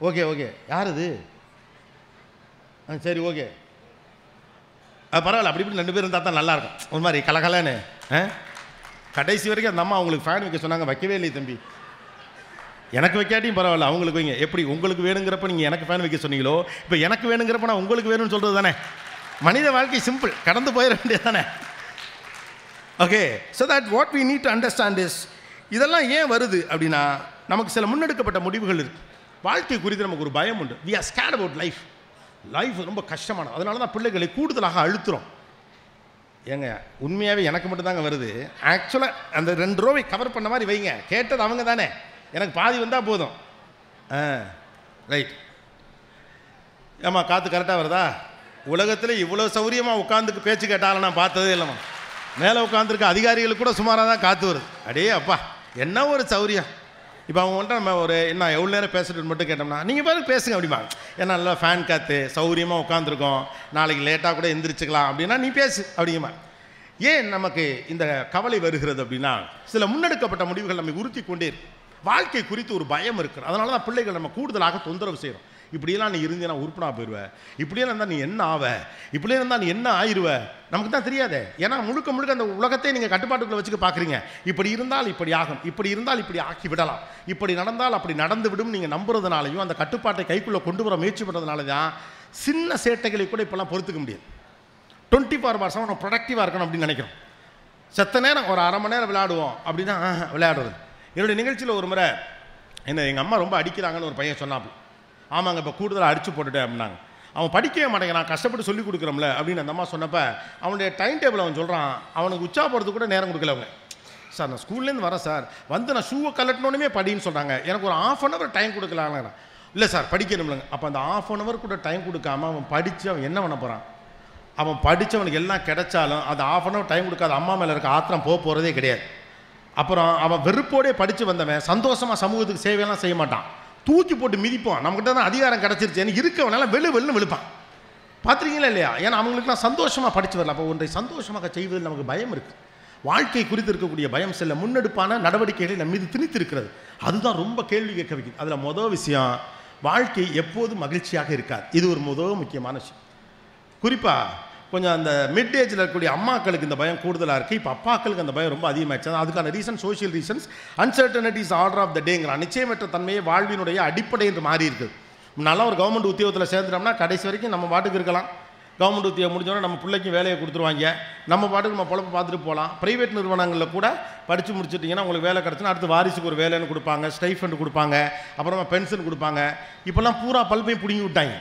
ஓகே ஓகே, யார் இது? சரி ஓகே, பரவாயில்ல, அப்படி இப்படி 2 பேர் இருந்தால் தான் நல்லாயிருக்கும். ஒரு மாதிரி கலகலன்னு. கடைசி வரைக்கும் அந்த அம்மா அவங்களுக்கு ஃபேன் வைக்க சொன்னாங்க, வைக்கவே இல்லை தம்பி. எனக்கு வைக்காட்டியும் பரவாயில்ல, அவங்களுக்கு வைங்க. எப்படி உங்களுக்கு வேணுங்கிறப்ப நீங்கள் எனக்கு ஃபேன் வைக்க சொன்னீங்களோ, இப்போ எனக்கு வேணுங்கிறப்ப நான் உங்களுக்கு வேணும்னு சொல்கிறது தானே. மனித வாழ்க்கை சிம்பிள், கடந்து போயிட வேண்டியது தானே. Okay, so that what we need to understand is, இதெல்லாம் ஏன் வருது அப்படின்னா, நமக்கு சில முன்னெடுக்கப்பட்ட முடிவுகள் இருக்குது. வாழ்க்கை குறித்து நமக்கு ஒரு பயம் உண்டு. We are scared about life. Life ரொம்ப கஷ்டமானது. அதனால தான் பிள்ளைகளை கூடுதலாக அழுத்துறோம். ஏங்க உண்மையாகவே எனக்கு மட்டும்தாங்க வருது. ஆக்சுவலாக அந்த 2 ரோவை கவர் பண்ண மாதிரி வைங்க. கேட்டது அவங்க தானே, எனக்கு பாதி வந்தால் போதும். ரைட். ஏம்மா காற்று கரெக்டாக வருதா? உலகத்தில் இவ்வளோ சௌரியமாக உட்காந்துக்கு பேச்சு கேட்டாலும் நான் பார்த்ததே இல்லைம்மா. மேலே உட்காந்துருக்க அதிகாரிகளுக்கு கூட சுமாராக தான் காற்று வருது. அடே அப்பா என்ன ஒரு சௌரியம். இப்போ அவங்கள்ட்ட நம்ம ஒரு என்ன எவ்வளோ நேரம் பேசுகிறது மட்டும் கேட்டோம்னா, நீங்கள் பாரு பேசுங்க அப்படிமா. ஏன்னா நல்லா ஃபேன் காற்று சௌரியமாக உட்காந்துருக்கோம், நாளைக்கு லேட்டாக கூட எந்திரிச்சிக்கலாம் அப்படின்னா நீ பேசு அப்படிங்கம்மா. ஏன் நமக்கு இந்த கவலை வருகிறது அப்படின்னா, சில முன்னெடுக்கப்பட்ட முடிவுகள் நம்மை உறுத்தி கொண்டே இருக்கு. வாழ்க்கை குறித்து ஒரு பயம் இருக்குது. அதனால தான் பிள்ளைகள் நம்ம கூடுதலாக தொந்தரவு செய்கிறோம். இப்படியெல்லாம் நீ இருந்தீன்னா உருப்படா போயிடுவேன், இப்படியெல்லாம் இருந்தால் நீ என்ன ஆவ, இப்படியே இருந்தால் நீ என்ன ஆயிடுவ, நமக்கு தான் தெரியாதே. ஏன்னா முழுக்க முழுக்க அந்த உலகத்தை நீங்கள் கட்டுப்பாட்டுக்குள்ள வச்சுக்க பார்க்குறீங்க. இப்படி இருந்தால் இப்படி ஆகும், இப்படி இருந்தால் இப்படி ஆக்கி விடலாம், இப்படி நடந்தால் அப்படி நடந்து விடும் நீங்கள் நம்புறதுனாலையும் அந்த கட்டுப்பாட்டை கைக்குள்ளே கொண்டு வர முயற்சி பண்ணுறதுனால தான் சின்ன சேட்டைகளை கூட இப்போல்லாம் பொறுத்துக்க முடியாது. 24 hours நம்ம ப்ரொடக்டிவாக இருக்கணும் அப்படின்னு நினைக்கிறோம். செத்த நேரம் ஒரு அரை மணி நேரம் விளையாடுவோம் அப்படின்னா விளையாடுறது. என்னுடைய நிகழ்ச்சியில் ஒரு முறை என்ன எங்கள் அம்மா ரொம்ப அடிக்கிறாங்கன்னு ஒரு பையன் சொன்னாப்புல. ஆமாங்க இப்போ கூடுதலாக அடித்து போட்டுட்டேன் அப்படின்னாங்க. அவன் படிக்கவே மாட்டேங்க, நான் கஷ்டப்பட்டு சொல்லிக் கொடுக்குறோம்ல அப்படின்னு அந்த அம்மா சொன்னப்போ அவனுடைய டைம் டேபிள் அவன் சொல்கிறான், அவனுக்கு உற்சாகப்படுறதுக்கு கூட நேரம் கொடுக்கல. அவங்க சார் நான் ஸ்கூல்லேருந்து வரேன் சார், வந்து நான் ஷூவை கலட்டினோன்னே படின்னு சொல்கிறாங்க, எனக்கு ஒரு 1/2 hour டைம் கொடுக்கலாங்க. இல்லை சார் படிக்கணும்லங்க. அப்போ அந்த 1/2 hour கூட டைம் கொடுக்காம அவன் படித்து அவன் என்ன பண்ண போகிறான்? அவன் படித்தவனுக்கு எல்லாம் கிடைச்சாலும் அது 1/2 hour டைம் கொடுக்காத அம்மா மேலே இருக்க ஆத்திரம் போகிறதே கிடையாது. அப்புறம் அவன் வெறுப்போடே படித்து வந்தவன் சந்தோஷமாக சமூகத்துக்கு சேவையெல்லாம் செய்ய மாட்டான், தூக்கி போட்டு மிதிப்பான். நம்மகிட்ட தான் அதிகாரம் கிடச்சிருச்சு எனக்கு இருக்கவனால வெள்ளுன்னு விழுப்பான். பார்த்துருக்கீங்களா இல்லையா? ஏன்னா அவங்களுக்குலாம் சந்தோஷமாக படித்து வரல. அப்போ ஒன்றை சந்தோஷமாக செய்வதில் நமக்கு பயம் இருக்குது. வாழ்க்கை குறித்து இருக்கக்கூடிய பயம் சில முன்னெடுப்பான நடவடிக்கைகளை நம்ம மீது திணித்து இருக்கிறது. அதுதான் ரொம்ப கேள்வி கேட்க வைக்குது. அதில் மொதல் விஷயம், வாழ்க்கை எப்போதும் மகிழ்ச்சியாக இருக்காது. இது ஒரு முக்கியமான விஷயம். குறிப்பாக கொஞ்சம் அந்த மிட் ஏஜில் இருக்கக்கூடிய அம்மாக்களுக்கு இந்த பயம் கூடுதலாக இருக்குது. இப்போ அப்பாக்களுக்கு அந்த பயம் ரொம்ப அதிகமாகிடுச்சு. அதுக்கான reason social reasons. Uncertainties order of the டேங்கிறான். நிச்சயமற்ற தன்மையை வாழ்வினுடைய அடிப்படை என்று மாறி இருக்குது. நல்லா ஒரு கவர்மெண்ட் உத்தியோகத்தில் சேர்ந்துட்டோம்னா கடைசி வரைக்கும் நம்ம பாட்டுக்கு இருக்கலாம். கவர்மெண்ட் உத்தியோகம் முடிஞ்சோன்னா நம்ம பிள்ளைக்கு வேலையை கொடுத்துருவாங்க, நம்ம பாட்டுக்கு நம்ம பொழப்பு பார்த்துட்டு போகலாம். ப்ரைவேட் நிறுவனங்களில் கூட படித்து முடிச்சுட்டிங்கன்னா உங்களுக்கு வேலை கிடச்சுன்னா அடுத்து வாரிசுக்கு ஒரு வேலைன்னு கொடுப்பாங்க, ஸ்டைஃபண்ட் கொடுப்பாங்க, அப்புறமா பென்ஷன் கொடுப்பாங்க. இப்போல்லாம் பூரா பல்பையும் பிடுங்கி விட்டாங்க.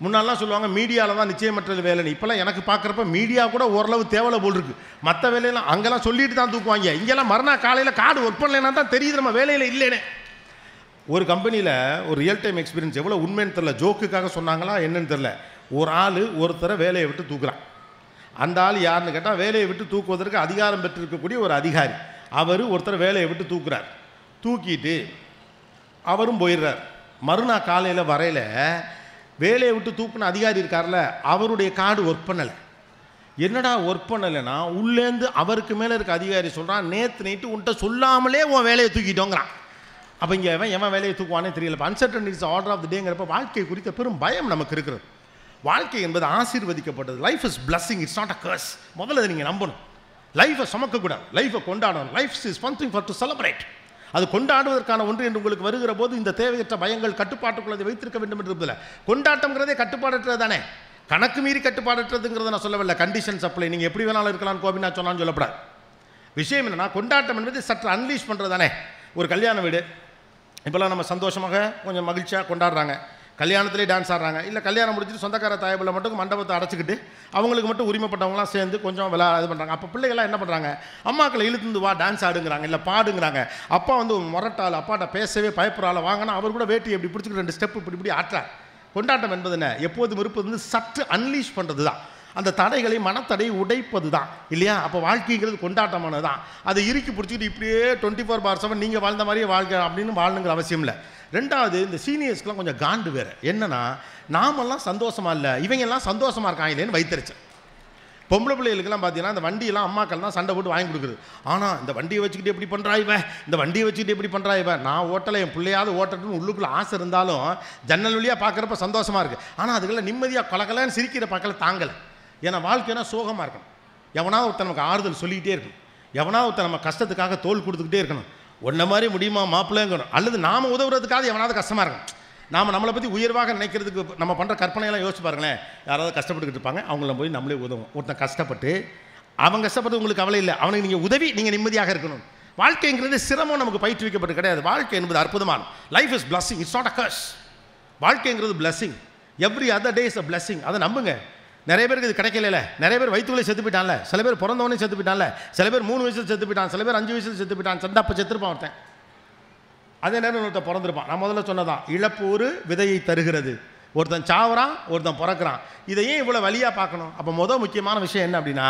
முன்னாலாம் சொல்லுவாங்க மீடியாவில் தான் நிச்சயமற்றது வேலைன்னு. இப்போல்லாம் எனக்கு பார்க்குறப்ப மீடியா கூட ஓரளவு தேவையில்ல போல் இருக்குது. மற்ற வேலையெல்லாம் அங்கெல்லாம் சொல்லிட்டு தான் தூக்குவாங்க. இங்கெல்லாம் மறுநாள் காலையில் கார்டு ஒர்க் பண்ணலைன்னா தான் தெரியுது நம்ம வேலையில் இல்லைன்னு. ஒரு கம்பெனியில் ஒரு ரியல் டைம் எக்ஸ்பீரியன்ஸ் எவ்வளோ உண்மைன்னு தெரில, ஜோக்குக்காக சொன்னாங்களா என்னன்னு தெரில. ஒரு ஆள் ஒருத்தரை வேலையை விட்டு தூக்குறான். அந்த ஆள் யாருன்னு கேட்டால் வேலையை விட்டு தூக்குவதற்கு அதிகாரம் பெற்றிருக்கக்கூடிய ஒரு அதிகாரி. அவர் ஒருத்தர் வேலையை விட்டு தூக்குறார். தூக்கிட்டு அவரும் போயிடுறார். மறுநாள் காலையில் வரையில் வேலையை விட்டு தூக்குன அதிகாரி இருக்கார்ல, அவருடைய கார்டு ஒர்க் பண்ணலை. என்னடா ஒர்க் பண்ணலைன்னா உள்ளேருந்து அவருக்கு மேலே இருக்க அதிகாரி சொல்கிறான், நேற்று நைட்டு உன்ட்ட சொல்லாமலே உன் வேலையை தூக்கிட்டோங்கிறான். அப்போ இங்கே எவன் வேலையை தூக்குவானே தெரியல. இப்போ அன்சர்டனிட்டிஸ் ஆர்டர் ஆஃப் த டேங்கிறப்ப வாழ்க்கை குறித்த பெரும் பயம் நமக்கு இருக்கிறது. வாழ்க்கை என்பது ஆசீர்வதிக்கப்பட்டது. Life is blessing, it's not a curse. முதல்ல நீங்கள் நம்பணும். லைஃபை சுமக்கக்கூடாது, லைஃபை கொண்டாடணும். Life is something for to celebrate. அது கொண்டாடுவதற்கான ஒன்று என்று உங்களுக்கு வருகிற போது இந்த தேவையற்ற பயங்கள் கட்டுப்பாட்டுக்குள்ளதை வைத்திருக்க வேண்டும் என்று இருப்பதில்லை. கொண்டாட்டம்ங்கிறதே கட்டுப்பாடற்றது தானே. கணக்கு மீறி கட்டுப்பாடற்றதுங்கிறத நான் சொல்லவில்லை. கண்டிஷன் சப்ளை, நீங்கள் எப்படி வேணாலும் இருக்கலாம் கோபி நான் சொன்னான்னு சொல்லப்படாது. விஷயம் என்னன்னா, கொண்டாட்டம் என்பது சற்று அன்லீஷ் பண்ணுறது தானே. ஒரு கல்யாண வீடு இப்போல்லாம் நம்ம சந்தோஷமாக கொஞ்சம் மகிழ்ச்சியாக கொண்டாடுறாங்க. கல்யாணத்துலேயே டான்ஸ் ஆடுறாங்க. இல்லை கல்யாணம் முடிச்சுட்டு சொந்தக்கார தாயபில் மட்டும் மண்டபத்தை அடைச்சிக்கிட்டு அவங்களுக்கு மட்டும் உரிமைப்பட்டவங்களாம் சேர்ந்து கொஞ்சம் இது பண்ணுறாங்க. அப்போ பிள்ளைகள்லாம் என்ன பண்ணுறாங்க, அம்மாக்களை இழுத்துந்து வா டான்ஸ் ஆடுங்கிறாங்க, இல்லை பாடுங்கிறாங்க. அப்பா வந்து முரட்டால் அப்பாட்ட பேசவே பயப்படுறாள் வாங்கினா அவர் கூட வேட்டி எப்படி பிடிச்சிக்கிட்டு 2 ஸ்டெப்பு இப்படி ஆட்டுறார். கொண்டாட்டம் என்பது என்ன, எப்போதும் இருப்பது வந்து சற்று அன்லீஷ் பண்ணுறது தான். அந்த தடைகளை மனத்தடை உடைப்பது தான் இல்லையா? அப்போ வாழ்க்கைங்கிறது கொண்டாட்டமானது தான். அதை இறுக்கி பிடிச்சிக்கிட்டு இப்படியே 24/7 நீங்கள் வாழ்ந்த மாதிரியே வாழ்க்கை அப்படின்னு வாழணுங்கிற அவசியம் இல்லை. ரெண்டாவது, இந்த சீனியர்ஸ்க்கெலாம் கொஞ்சம் காண்டு வேறு. என்னென்னா, நாமெல்லாம் சந்தோஷமாக இல்லை, இவங்கெல்லாம் சந்தோஷமாக இருக்காங்களேன்னு வைத்தறிச்சு. பொம்பளை பிள்ளைகளுக்கெல்லாம் பார்த்தீங்கன்னா இந்த வண்டியெல்லாம் அம்மாக்கள் தான் சண்டை போட்டு வாங்கி கொடுக்குறது. ஆனால் இந்த வண்டியை வச்சுக்கிட்டு எப்படி பண்ணுறா இவன், இந்த வண்டியை வச்சுக்கிட்டு எப்படி பண்ணுறா இவன், நான் ஓட்டலை என் பிள்ளையாவது ஓட்டட்டுன்னு உள்ளுக்குள்ளே ஆசை இருந்தாலும் ஜன்னல் வழியாக பார்க்குறப்ப சந்தோஷமாக இருக்குது. ஆனால் அதுக்கெல்லாம் நிம்மதியாக கலக்கலன்னு சிரிக்கிற பக்கத்தில் தாங்கலை. ஏன்னா வாழ்க்கைனா சோகமாக இருக்கணும். எவனாவது ஒருத்தன் நமக்கு ஆறுதல் சொல்லிக்கிட்டே இருக்கணும். எவனாவது ஒருத்தன் நம்ம கஷ்டத்துக்காக தோல் கொடுத்துக்கிட்டே இருக்கணும். ஒன்றை மாதிரி முடியுமா மாப்பிள்ளைங்கணும். அல்லது நாம் உதவுறதுக்காக எவனாவது கஷ்டமாக இருக்கணும். நாம் நம்மளை பற்றி உயர்வாக நினைக்கிறதுக்கு நம்ம பண்ணுற கற்பனையெல்லாம் யோசிச்சு பாருங்களேன். யாராவது கஷ்டப்பட்டுக்கிட்டு இருப்பாங்க, அவங்கள போய் நம்மளே உதவும். ஒருத்தன் கஷ்டப்பட்டு அவன் கஷ்டப்பட்டு உங்களுக்கு கவலை இல்லை, அவனுக்கு நீங்கள் உதவி நீங்கள் நிம்மதியாக இருக்கணும். வாழ்க்கைங்கிறது சிரமம் நமக்கு பயிற்றுவிக்கப்பட்டு கிடையாது. வாழ்க்கை என்பது அற்புதமான, life is blessing, it's not a curse. வாழ்க்கைங்கிறது blessing, every other day is a blessing. அதை நம்புங்க. நிறைய பேருக்கு இது கிடைக்கல. நிறைய பேர் வயிற்றுக்குள்ளே செத்து போயிட்டான்ல, சில பேர் பிறந்தவனே செத்து போயிட்டான்ல, சில பேர் 3 வயசில் செத்து போயிட்டான், சில பேர் 5 வயசில் செத்து போயிட்டான். சண்டப்ப செத்துருப்பான் ஒருத்தன், அதே நேரம் ஒருத்தன் பிறந்திருப்பான். நான் முதல்ல சொன்னதான், இழப்பு ஒரு விதையை தருகிறது. ஒருத்தன் சாவறான், ஒருத்தன் பிறக்கிறான். இதையே இவ்வளோ வழியாக பார்க்கணும். அப்போ முக்கியமான விஷயம் என்ன அப்படின்னா,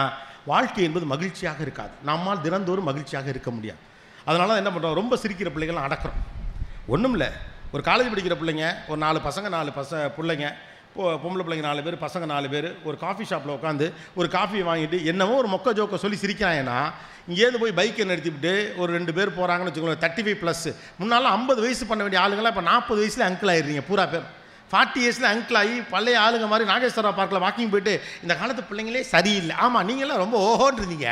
வாழ்க்கை என்பது மகிழ்ச்சியாக இருக்காது. நம்மால் தினந்தோறும் மகிழ்ச்சியாக இருக்க முடியாது. அதனால என்ன பண்ணுறோம், ரொம்ப சிரிக்கிற பிள்ளைகள்லாம் அடக்கிறோம். ஒன்றும் இல்லை, ஒரு காலேஜ் படிக்கிற பிள்ளைங்க, ஒரு 4 பசங்க 4 பிள்ளைங்க, பொம்பளை பிள்ளைங்க 4 பேர், பசங்க 4 பேர் ஒரு காஃபி ஷாப்பில் உட்காந்து ஒரு காஃபி வாங்கிட்டு என்னவோ ஒரு மொக்க ஜோக்கை சொல்லி சிரிக்கிறாங்கன்னா, இங்கேருந்து போய் பைக்கை நிறுத்திவிட்டு ஒரு 2 பேர் போகிறாங்கன்னு வச்சுக்கோங்களேன், 35+. முன்னாலும் 50 வயசு பண்ண வேண்டிய ஆளுங்களாம் இப்போ 40 வயசில் அங்கிள் ஆயிடுறீங்க. பூரா பேர் 40 இயர்ஸில் அங்கிள் ஆகி பழைய ஆளுங்க மாதிரி நாகேஸ்வரா பார்க்கில் வாக்கிங் போயிட்டு, இந்த காலத்து பிள்ளைங்களே சரியில்லை. ஆமாம், நீங்களாம் ரொம்ப ஓஹோன்னு இருந்தீங்க.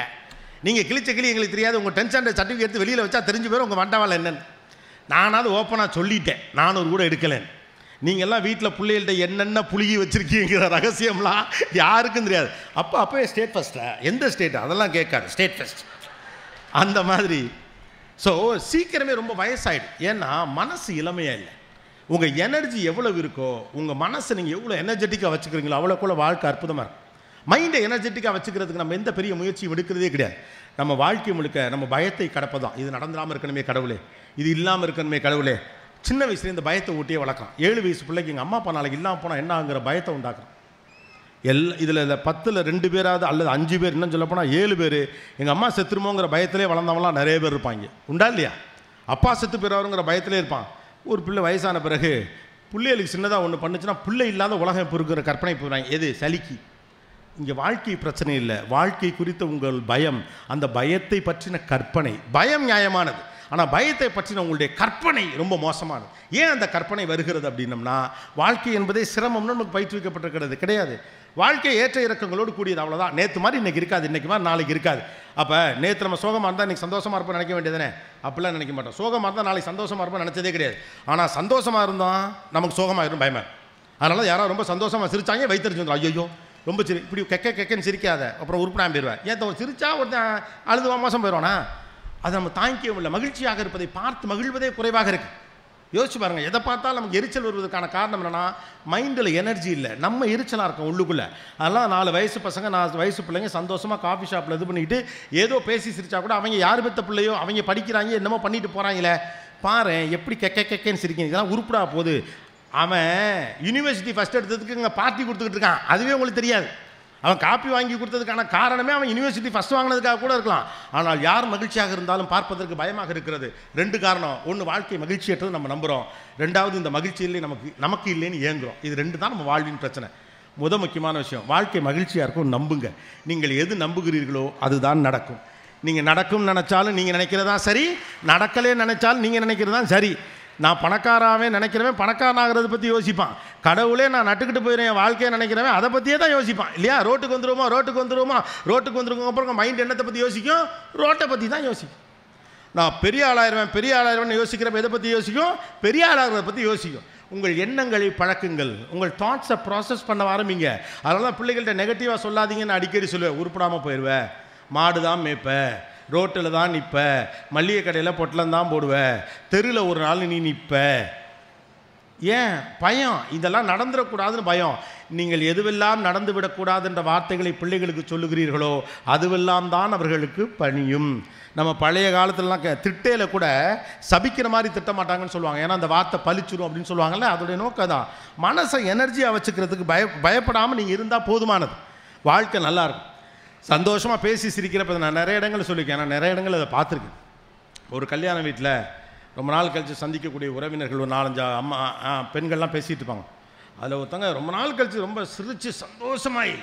நீங்கள் கிழிச்ச கிளி எங்களுக்கு தெரியாது. உங்கள் 10th ஸ்டாண்டர்ட் சர்டிஃபிகேட் எடுத்து வெளியில் வச்சா தெரிஞ்சு போயிடும் உங்கள் வண்டவாளம் என்னன்னு. நானாவது ஓப்பனாக சொல்லிட்டேன், 400 கூட எடுக்கலேன்னு. நீங்கள்லாம் வீட்டில் பிள்ளைகள்கிட்ட என்னென்ன புழுகி வச்சுருக்கீங்கிற ரகசியம்லாம் யாருக்கும் தெரியாது. அப்போவே ஸ்டேட் ஃபஸ்ட்டா, எந்த ஸ்டேட் அதெல்லாம் கேட்காது, ஸ்டேட் ஃபஸ்ட் அந்த மாதிரி. ஸோ சீக்கிரமே ரொம்ப வயசாகிடும். ஏன்னா மனசு இளமையாக இல்லை. உங்கள் எனர்ஜி எவ்வளவு இருக்கோ, உங்கள் மனசை நீங்கள் எவ்வளோ எனர்ஜெட்டிக்காக வச்சுக்கிறீங்களோ அவ்வளோக்குள்ள வாழ்க்கை அற்புதமாக இருக்கும். மைண்டை எனர்ஜெட்டிக்காக வச்சுக்கிறதுக்கு நம்ம எந்த பெரிய முயற்சியும் எடுக்கிறதே கிடையாது. நம்ம வாழ்க்கை முழுக்க நம்ம பயத்தை கடப்பதான். இது நடந்துடாமல் இருக்கணுமே கடவுளே, இது இல்லாமல் இருக்கணுமே கடவுளே. சின்ன வயசுல இந்த பயத்தை ஊட்டியே வளர்க்கலாம். 7 வயசு பிள்ளைக்கு எங்கள் அம்மா அப்பா நாளைக்கு இல்லாமல் போனால் என்ன ஆகுங்கிற பயத்தை உண்டாக்குறோம். இதில் 10ல் 2 பேராவது அல்லது 5 பேர், இன்னும் சொல்ல போனால் 7 பேர் எங்கள் அம்மா செத்துருமோங்கிற பயத்திலே வளர்ந்தவங்களாம் நிறைய பேர் இருப்பாங்க. உண்டா இல்லையா? அப்பா செத்து போயிடுவாருங்கிற பயத்திலே இருப்பான். ஒரு பிள்ளை வயசான பிறகு பிள்ளைகளுக்கு சின்னதாக ஒன்று பண்ணுச்சுன்னா பிள்ளை இல்லாத உலகம் இப்போ இருக்கிற கற்பனை போகிறாங்க. எது சலிக்கு? இங்கே வாழ்க்கை பிரச்சனை இல்லை, வாழ்க்கை குறித்த உங்கள் பயம், அந்த பயத்தை பற்றின கற்பனை. பயம் நியாயமானது, ஆனால் பயத்தை பற்றின உங்களுடைய கற்பனை ரொம்ப மோசமானது. ஏன் அந்த கற்பனை வருகிறது அப்படின்னம்னா, வாழ்க்கை என்பதே சிரமம்னு நமக்கு பயிற்றுவிக்கப்பட்டிருக்கிறது கிடையாது. வாழ்க்கை ஏற்ற இறக்கங்களோடு கூடியது, அவ்வளோதான். நேற்று மாதிரி இன்றைக்கி இருக்காது, இன்றைக்கி மாதிரி நாளைக்கு இருக்காது. அப்போ நேற்று நம்ம சோகமாக இருந்தால் இன்றைக்கி சந்தோஷமாக இருப்போம் நினைக்க வேண்டியதுனே. அப்படிலாம் நினைக்க மாட்டோம். சோகமாக இருந்தால் நாளைக்கு சந்தோஷமாக இருப்போம் நினச்சதே கிடையாது. ஆனால் சந்தோஷமாக இருந்தோம் நமக்கு சோகமாக இருக்கும் பயமாக. அதனால யாராவது ரொம்ப சந்தோஷமாக சிரிச்சாங்க வைத்தறிச்சு வந்துடும். ஐயோ ரொம்ப இப்படி கெக்கன்னு சிரிக்காத, அப்புறம் உருப்படாமல் போயிடுவேன். ஏன் சிரிச்சா ஒருத்தன் அழுதுவா மோசம் போயிடுவானா? அது நம்ம தாங்கிக்கவும் இல்லை. மகிழ்ச்சியாக இருப்பதை பார்த்து மகிழ்வதே குறைவாக இருக்குது. யோசிச்சு பாருங்கள், எதை பார்த்தாலும் நமக்கு எரிச்சல் வருவதற்கான காரணம் என்னென்னா, மைண்டில் எனர்ஜி இல்லை, நம்ம எரிச்சலாக இருக்கோம் உள்ளுக்குள்ளே. அதெல்லாம் 4 வயசு பசங்க 4 வயசு பிள்ளைங்க சந்தோஷமாக காஃபி ஷாப்பில் இது பண்ணிக்கிட்டு ஏதோ பேசி சிரிச்சா கூட அவங்க யார் பெற்ற பிள்ளையோ அவங்க படிக்கிறாங்க, என்னமோ பண்ணிட்டு போகிறாங்களே, பாரு எப்படி கெக்கன்னு சிரிக்கீங்க, இதெல்லாம் உருப்படா போகுது. அவன் யூனிவர்சிட்டி ஃபஸ்ட் எடுத்ததுக்கு இங்கே பார்ட்டி கொடுத்துக்கிட்டு இருக்கான், அதுவே உங்களுக்கு தெரியாது. அவன் காப்பி வாங்கி கொடுத்ததுக்கான காரணமே அவன் யூனிவர்சிட்டி ஃபஸ்ட் வாங்கினதுக்காக கூட இருக்கலாம். ஆனால் யார் மகிழ்ச்சியாக இருந்தாலும் பார்ப்பதற்கு பயமாக இருக்கிறது. 2 காரணம். ஒன்று, வாழ்க்கை மகிழ்ச்சியற்றது நம்ம நம்புகிறோம். 2வது, இந்த மகிழ்ச்சி இல்லை நமக்கு இல்லைன்னு ஏங்குறோம். இது 2 தான் நம்ம வாழ்வின் பிரச்சனை. முக்கியமான விஷயம், வாழ்க்கை மகிழ்ச்சியாக இருக்கும் நம்புங்க. நீங்கள் எது நம்புகிறீர்களோ அதுதான் நடக்கும். நீங்கள் நடக்கும் நினச்சாலும் நீங்கள் நினைக்கிறதா சரி, நடக்கலே நினைச்சாலும் நீங்கள் நினைக்கிறதான் சரி. நான் பணக்காராகவே நினைக்கிறவன் பணக்காரனாகிறத பற்றி யோசிப்பான். கடவுளே நான் நட்டுக்கிட்டு போயிடுறேன் என் வாழ்க்கையை நினைக்கிறவன் அதை பற்றியே தான் யோசிப்பான் இல்லையா? ரோட்டுக்கு வந்துருவோமா, ரோட்டுக்கு வந்துருவோம் அப்புறம் மைண்ட் என்னத்தை பற்றி யோசிக்கும்? ரோட்டை பற்றி தான் யோசிக்கும். நான் பெரிய ஆளாயிருவேன் யோசிக்கிறப்ப எதை பற்றி யோசிக்கும்? பெரிய ஆளாகிறத பற்றி யோசிக்கும். உங்கள் எண்ணங்களை பழக்குங்கள், உங்கள் தாட்ஸை ப்ராசஸ் பண்ண ஆரம்பிங்க. அதனால தான் பிள்ளைகள்கிட்ட நெகட்டிவாக சொல்லாதீங்கன்னு அடிக்கடி சொல்லுவேன். உருப்படாமல் போயிடுவேன், மாடு தான் மேய்ப்பேன், ரோட்டில் தான் நிற்ப, மல்லிகை கடையில் பொட்டலம் தான் போடுவேன், தெருவில் ஒரு நாள் நீ நிற்ப. ஏன் பயம்? இதெல்லாம் நடந்துடக்கூடாதுன்னு பயம். நீங்கள் எதுவெல்லாம் நடந்து விடக்கூடாதுன்ற வார்த்தைகளை பிள்ளைகளுக்கு சொல்லுகிறீர்களோ அதுவெல்லாம் தான் அவர்களுக்கு பணியும். நம்ம பழைய காலத்துலலாம் திட்டையில் கூட சபிக்கிற மாதிரி திட்ட மாட்டாங்கன்னு சொல்லுவாங்க. ஏன்னா அந்த வார்த்தை பழிச்சிடும் அப்படின்னு சொல்லுவாங்கல்ல, அதோடைய நோக்கம் தான். மனசை எனர்ஜியாக வச்சுக்கிறதுக்கு பயப்படாமல் நீங்கள் இருந்தால் போதுமானது. வாழ்க்கை நல்லாயிருக்கும். சந்தோஷமாக பேசி சிரிக்கிறப்ப நான் நிறைய இடங்களில் சொல்லியிருக்கேன், நான் நிறைய இடங்கள் அதை பார்த்துருக்கேன். ஒரு கல்யாண வீட்டில் ரொம்ப நாள் கழித்து சந்திக்கக்கூடிய உறவினர்கள் ஒரு 4-5 அம்மா பெண்கள்லாம் பேசிகிட்டு இருப்பாங்க. அதில் ஒருத்தங்க ரொம்ப நாள் கழித்து ரொம்ப சிரித்து சந்தோஷமாயி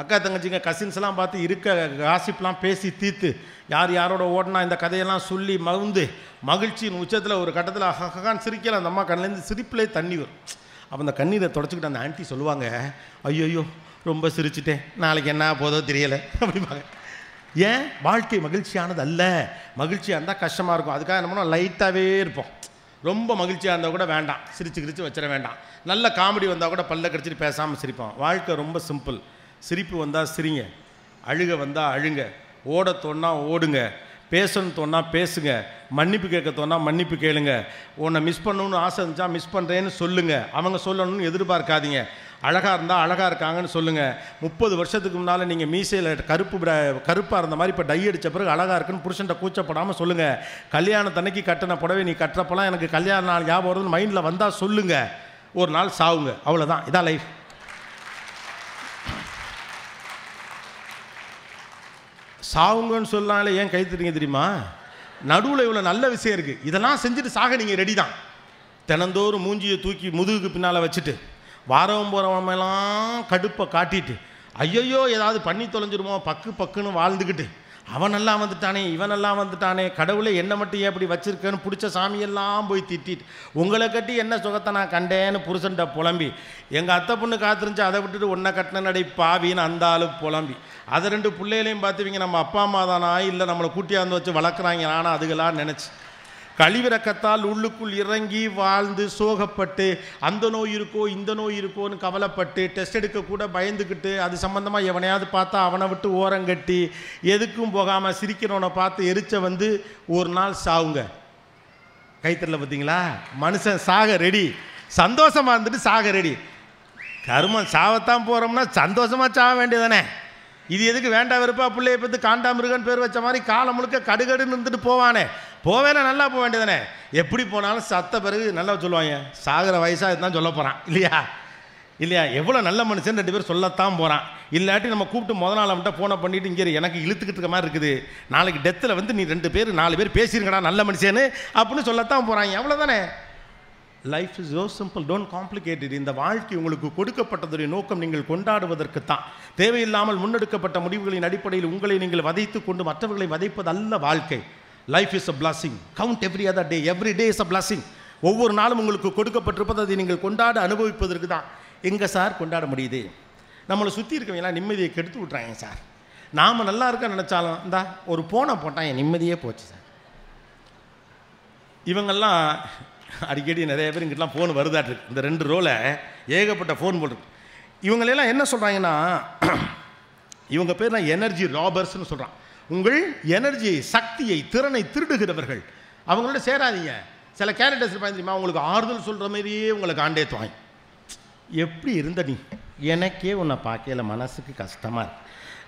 அக்கா தங்கச்சிங்க கசின்ஸ் எல்லாம் பார்த்து இருக்க காசிப்லாம் பேசி தீர்த்து யார் யாரோட ஓடனா இந்த கதையெல்லாம் சொல்லி மகிழ்ந்து மகிழ்ச்சியின் உச்சத்தில் ஒரு கட்டத்தில் ஹகான் சிரிக்கல. அந்த அம்மா கண்ணிலேருந்து சிரிப்பிலே தண்ணி வரும். அப்போ அந்த கண்ணீரை தொடச்சிக்கிட்டு அந்த ஆண்டி சொல்லுவாங்க, ஐயோ ரொம்ப சிரிச்சுட்டேன், நாளைக்கு என்ன போதோ தெரியலை அப்படிம்பாங்க. ஏன்? வாழ்க்கை மகிழ்ச்சியானது அல்ல. மகிழ்ச்சியாக இருந்தால் கஷ்டமாக இருக்கும். அதுக்காக என்ன பண்ணோம், லைட்டாகவே இருப்போம். ரொம்ப மகிழ்ச்சியாக இருந்தால் கூட வேண்டாம், சிரிச்சு வச்சிட வேண்டாம். நல்ல காமெடி வந்தால் கூட பல்ல கடிச்சிட்டு பேசாமல் சிரிப்போம். வாழ்க்கை ரொம்ப சிம்பிள். சிரிப்பு வந்தால் சிரிங்க, அழுக வந்தால் அழுங்க, ஓட தோணுனா ஓடுங்க, பேசணும்னு தோணா பேசுங்க, மன்னிப்பு கேட்க தோணா மன்னிப்பு கேளுங்க. உன்னை மிஸ் பண்ணணும்னு ஆசை இருந்துச்சா மிஸ் பண்ணுறேன்னு சொல்லுங்கள். அவங்க சொல்லணும்னு எதிர்பார்க்காதீங்க. அழகாக இருந்தால் அழகாக இருக்காங்கன்னு சொல்லுங்கள். 30 வருஷத்துக்கு முன்னால் நீங்கள் மீசையில் கருப்பாக இருந்த மாதிரி இப்போ டை அடித்த பிறகு அழகாக இருக்குன்னு புருஷன்ட்ட கூச்சப்படாமல் சொல்லுங்கள். கல்யாணத்தன்னைக்கு கட்டின புடவை நீ கட்டுறப்பெல்லாம் எனக்கு கல்யாண நாள் ஞாபகம் வருதுன்னு மைண்டில் வந்தால் சொல்லுங்கள். ஒரு நாள் சாவுங்க, அவ்வளோதான். இதான் லைஃப். சாவுங்கன்னு சொன்னாலே ஏன் கை தட்டுறீங்க தெரியுமா? நடுவில் இவ்வளோ நல்ல விஷயம் இருக்குது. இதெல்லாம் செஞ்சுட்டு சாக நீங்கள் ரெடி தான். தினந்தோறும் மூஞ்சியை தூக்கி முதுகுக்கு பின்னால் வச்சுட்டு வாரவன் போகிறவமெல்லாம் கடுப்பை காட்டிட்டு ஐயோ ஏதாவது பண்ணி தொலைஞ்சிருமோ பக்குன்னு வாழ்ந்துக்கிட்டு அவன் நல்லா வந்துட்டானே இவன் நல்லா வந்துட்டானே கடவுளை என்ன மட்டும் ஏன் அப்படி வச்சிருக்கேன்னு பிடிச்ச சாமியெல்லாம் போய் திட்டிட்டு உங்களை கட்டி என்ன சுகத்தை நான் கண்டேன்னு புருஷன்ட்ட புலம்பி எங்கள் அத்தை பொண்ணு காத்திருந்துச்சு அதை விட்டுட்டு ஒன்றை கட்டின நடை பாவின்னு அந்த ஆளு புலம்பி அதை 2 பிள்ளைகளையும் பார்த்துவீங்க நம்ம அப்பா அம்மா தானா இல்லை நம்மளை கூட்டியாந்து வச்சு வளர்க்குறாங்க நானும் அதுகளாம் நினச்சி கழிவிறக்கத்தால் உள்ளுக்குள் இறங்கி வாழ்ந்து சோகப்பட்டு அந்த நோய் இருக்கோ இந்த நோய் இருக்கோன்னு கவலைப்பட்டு டெஸ்ட் எடுக்கக்கூட பயந்துக்கிட்டு அது சம்மந்தமாக எவனையாவது பார்த்தா அவனை விட்டு ஓரங்கட்டி எதுக்கும் போகாமல் சிரிக்கிறவனை பார்த்து எரிச்ச வந்து ஒரு நாள் சாவுங்க. கைத்தறில் பார்த்தீங்களா? மனுஷன் சாக ரெடி, சந்தோஷமாக இருந்துட்டு சாக ரெடி. கருமம் சாவத்தான் போகிறோம்னா சந்தோஷமாக சாக வேண்டியதானே. இது எதுக்கு வேண்டா வெறுப்பா பிள்ளையை பார்த்து காண்டாமிருகன் பேர் வச்ச மாதிரி காலம் முழுக்க கடுகடுன்னு இருந்துட்டு போவானே. போவேல நல்லா போக வேண்டியதானே. எப்படி போனாலும் சத்த பிறகு நல்லா சொல்லுவாங்க சாகிற வயசாக இதுதான் சொல்ல போகிறான் இல்லையா? எவ்வளோ நல்ல மனுஷன் 2 பேர் சொல்லத்தான் போகிறான். இல்லாட்டி நம்ம கூப்பிட்டு முத நாள் அவன்கிட்ட ஃபோனை பண்ணிவிட்டு இங்கே எனக்கு இழுத்துக்கிட்டு இருக்க மாதிரி இருக்குது, நாளைக்கு டெத்தில் வந்து நீ 2 பேர் 4 பேர் பேசியிருக்கடா நல்ல மனுஷன்னு அப்படின்னு சொல்லத்தான் போகிறாங்க. எவ்வளோதானே. Life is so simple, don't complicate it. இந்த வாழ்க்கை உங்களுக்கு கொடுக்கப்பட்டதுடைய நோக்கம் நீங்கள் கொண்டாடுவதற்கு தான். தேவையில்லாமல் முன்னெடுக்கப்பட்ட முடிவுகளின் அடிப்படையில் உங்களை நீங்கள் வதைத்து கொண்டு மற்றவர்களை வதைப்பது அல்ல வாழ்க்கை. Life is a blessing. Count every other day. Every day is a blessing. ஒவ்வொரு நாளும் உங்களுக்கு கொடுக்கப்பட்டிருப்பது அதை நீங்கள் கொண்டாட அனுபவிப்பதற்கு தான். எங்கே சார் கொண்டாட முடியுது? நம்மளை சுற்றி இருக்கவங்களாம் நிம்மதியை கெடுத்து விட்றாங்க சார். நாம் நல்லா இருக்க நினச்சாலும் இந்தா ஒரு போனை போட்டால் என் நிம்மதியே போச்சு சார். இவங்கெல்லாம் அடிக்கடி நிறைய பேர் இங்கிட்டலாம் ஃபோன் வருதாட்டிருக்கு. இந்த 2 ரோவில் ஏகப்பட்ட ஃபோன் போட்டுருக்கு. இவங்களெல்லாம் என்ன சொல்கிறாங்கன்னா இவங்க பேர் நான் எனர்ஜி ராபர்ஸ்ன்னு சொல்கிறான். உங்கள் எனர்ஜியை சக்தியை திறனை திருடுகிறவர்கள். அவங்களோட சேராதீங்க. சில கேரக்டர்ஸ் இருப்பாங்க தெரியுமா, உங்களுக்கு ஆறுதல் சொல்கிற மாதிரியே உங்களை காண்டேத்துவாங்க. எப்படி இருந்த நீ எனக்கே உன்னை பார்க்கல மனசுக்கு கஷ்டமாக இருக்கு.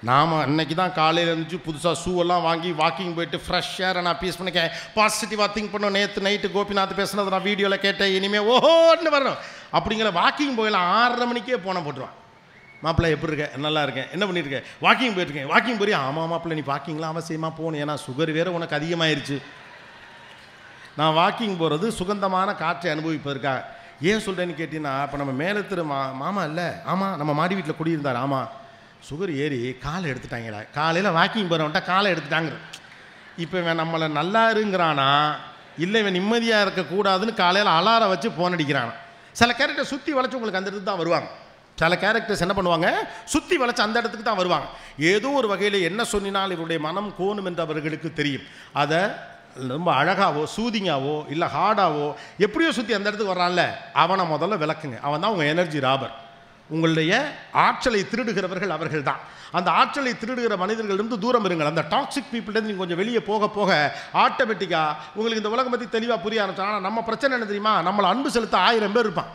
நாம் அன்னைக்கு தான் காலையில் இருந்துச்சு புதுசாக ஷூவெல்லாம் வாங்கி வாக்கிங் போயிட்டு ஃப்ரெஷ் ஏரை நான் பீஸ் பண்ணிக்க பாசிட்டிவாக திங்க் பண்ணோம். நேற்று நைட்டு கோபிநாத் பேசுனது நான் வீடியோவில் கேட்டேன். இனிமேல் ஓஹோன்னு வரணும் அப்படிங்கிற வாக்கிங் போயிடலாம். 6:30 மணிக்கே போன போட்டுருவான். மாப்பிள்ளை எப்படி இருக்கேன்? நல்லா இருக்கேன். என்ன பண்ணியிருக்கேன்? வாக்கிங் போயிட்டுருக்கேன். வாக்கிங் போறியா? ஆமாம் மாப்பிள்ளை நீ வாக்கிங்லாம் அவசியமாக போகணும், ஏன்னா சுகர் வேறு உனக்கு அதிகமாகிருச்சு. நான் வாக்கிங் போகிறது சுகந்தமான காற்றை அனுபவிப்பதற்காக. ஏன் சொல்கிறேன்னு கேட்டீங்கன்னா, இப்போ நம்ம மேலே திரு மாமா இல்லை, ஆமாம் நம்ம மாடி வீட்டில் குடியிருந்தார், ஆமாம் சுகர் ஏறி காலை எடுத்துட்டாங்கடா. காலையில் வாக்கிங் போகிறவன்ட்ட காலை எடுத்துட்டாங்க. இப்போ இவன் நம்மளை நல்லா இருங்கிறானா இல்லை இவன் நிம்மதியாக இருக்கக்கூடாதுன்னு காலையில் அலாரம் வச்சு ஃபோன் அடிக்கிறானா. சில கேரக்டர் சுற்றி வளைச்சி உங்களுக்கு அந்த இடத்துக்கு தான் வருவாங்க. சில கேரக்டர்ஸ் என்ன பண்ணுவாங்க, சுற்றி வளைச்சி அந்த இடத்துக்கு தான் வருவாங்க. ஏதோ ஒரு வகையில் என்ன சொன்னால் இவருடைய மனம் கோணும் என்று அவர்களுக்கு தெரியும். அதை ரொம்ப அழகாவோ சூதிங்காவோ இல்லை ஹார்டாவோ எப்படியோ சுற்றி அந்த இடத்துக்கு வர்றான்ல அவனை முதல்ல விளக்குங்க. அவன் தான் உங்கள் எனர்ஜி ராபர். உங்களுடைய ஆற்றலை திருடுகிறவர்கள் அவர்கள் தான். அந்த ஆற்றலை திருடுகிற மனிதர்களிருந்து தூரம் இருங்கள். அந்த டாக்ஸிக் பீப்புள்லேருந்து நீங்கள் கொஞ்சம் வெளியே போக போக ஆட்டோமேட்டிக்காக உங்களுக்கு இந்த உலகம் பற்றி தெளிவாக புரிய ஆரம்பிச்சாங்க. ஆனால் நம்ம பிரச்சனை என்ன தெரியுமா, நம்மளை அன்பு செலுத்த 1000 பேர் இருப்பான்,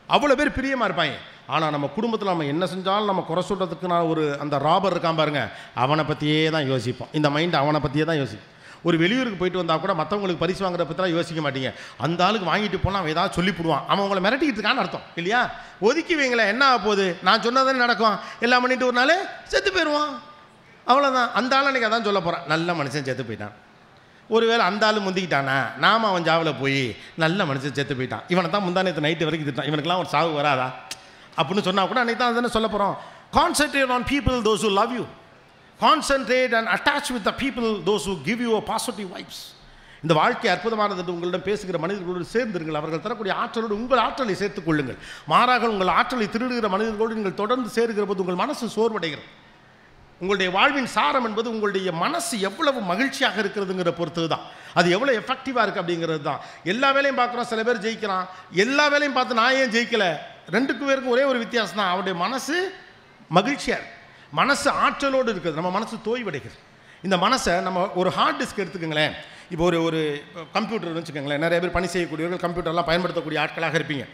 அவ்வளோ பேர் பிரியமாக இருப்பாங்க. ஆனால் நம்ம குடும்பத்தில் நம்ம என்ன செஞ்சாலும் நம்ம குறை சொல்கிறதுக்கு நான் ஒரு அந்த ராபர் இருக்கான் பாருங்க, அவனை பற்றியே தான் யோசிப்போம். இந்த மைண்ட் அவனை பற்றியே தான் யோசிப்போம். ஒரு வெளியூருக்கு போயிட்டு வந்தால் கூட மற்றவங்களுக்கு பரிசு வாங்குற பற்றிலாம் யோசிக்க மாட்டீங்க. அந்த ஆளுக்கு வாங்கிட்டு போனால் அவன் ஏதாவது சொல்லிவிடுவான், அவன் உங்களை மிரட்டிக்கிட்டு இருக்கான்னு அர்த்தம் இல்லையா? ஒதுக்கி வைங்களேன், என்ன ஆக போகுது, நான் சொன்னதானே நடக்கும், எல்லாம் பண்ணிட்டு ஒரு நாள் செத்து போயிடுவான், அவ்வளோதான். அந்த ஆள் அன்றைக்கி அதான் சொல்ல போகிறான், நல்ல மனுஷன் செத்து போயிட்டான். ஒருவேளை அந்த ஆள் முந்திக்கிட்டானா, நாம் அவன் ஜாவில் போய் நல்ல மனுஷன் செத்து போயிட்டான், இவனை தான் முந்தானத்து நைட்டு வரைக்கும் திட்டான், இவனுக்கெல்லாம் ஒரு சாவு வராதா அப்படின்னு சொன்னால் கூட அன்றைக்கி தான் அதுன்னு சொல்ல போகிறோம். Concentrate on people those who love you. Concentrate and attach with the people those who give you a positive vibes. இந்த வாழ்க்கை அற்புதமானது என்று உங்களிடம் பேசுகிற மனிதர்களோடு சேர்ந்திருங்கள். அவர்கள் தரக்கூடிய ஆற்றலோடு உங்கள் ஆற்றலை சேர்த்துக் கொள்ளுங்கள். மாறாக உங்கள் ஆற்றலை திருடுகிற மனிதர்களோடு நீங்கள் தொடர்ந்து சேருகிற போது உங்கள் மனசு சோர்வடைகிறது. உங்களுடைய வாழ்வின் சாரம் என்பது உங்களுடைய மனசு எவ்வளவு மகிழ்ச்சியாக இருக்கிறதுங்கிற பொறுத்து தான், அது எவ்வளோ எஃபெக்டிவாக இருக்குது அப்படிங்கிறது தான். எல்லா வேலையும் பார்க்குறோம், சில பேர் ஜெயிக்கிறான், எல்லா வேலையும் பார்த்து நான் ஏன் ஜெயிக்கலை, 2 பேருக்கும் ஒரே ஒரு வித்தியாசம் தான், அவருடைய மனசு மகிழ்ச்சியாக இருக்குது, மனசு ஆற்றலோடு இருக்குது, நம்ம மனசு தோய்வடைகிறது. இந்த மனசை நம்ம ஒரு ஹார்ட் டிஸ்க் எடுத்துக்கோங்களேன். இப்போ ஒரு கம்ப்யூட்டர் வச்சுக்கோங்களேன். நிறைய பேர் பணி செய்யக்கூடியவர்கள் கம்ப்யூட்டர்லாம் பயன்படுத்தக்கூடிய ஆட்களாக இருப்பீங்க.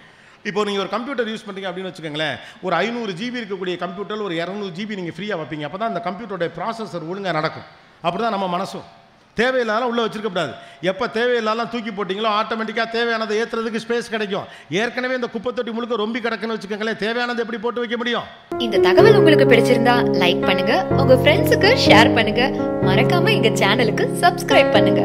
இப்போ நீங்கள் ஒரு கம்ப்யூட்டர் யூஸ் பண்ணுறீங்க அப்படின்னு வச்சுக்கோங்களேன். ஒரு 500 GB இருக்கக்கூடிய கம்ப்யூட்டர் ஒரு 200 GB நீங்கள் ஃப்ரீயாக வைப்பீங்க. அப்போ தான் அந்த கம்ப்யூட்டருடைய ப்ராசஸர் ஒழுங்காக நடக்கும். அப்படி தான் நம்ம மனசும் தேவையில்லாத உள்ளே வச்சிருக்கக்கூடாது. எப்போ தேவையில்லாத தூக்கி போட்டிங்களோ ஆட்டோமேட்டிக்காக தேவையானதை ஏற்றுறதுக்கு ஸ்பேஸ் கிடைக்கும். ஏற்கனவே இந்த குப்பை தொட்டி முழுக்க ரொம்ப கிடக்குன்னு வச்சுக்கோங்களேன், தேவையானது எப்படி போட்டு வைக்க முடியும்? இந்த தகவல் உங்களுக்கு பிடிச்சிருந்தா லைக் பண்ணுங்க, உங்க ஃப்ரெண்ட்ஸுக்கு ஷேர் பண்ணுங்க, மறக்காம எங்க சேனலுக்கு சப்ஸ்கிரைப் பண்ணுங்க.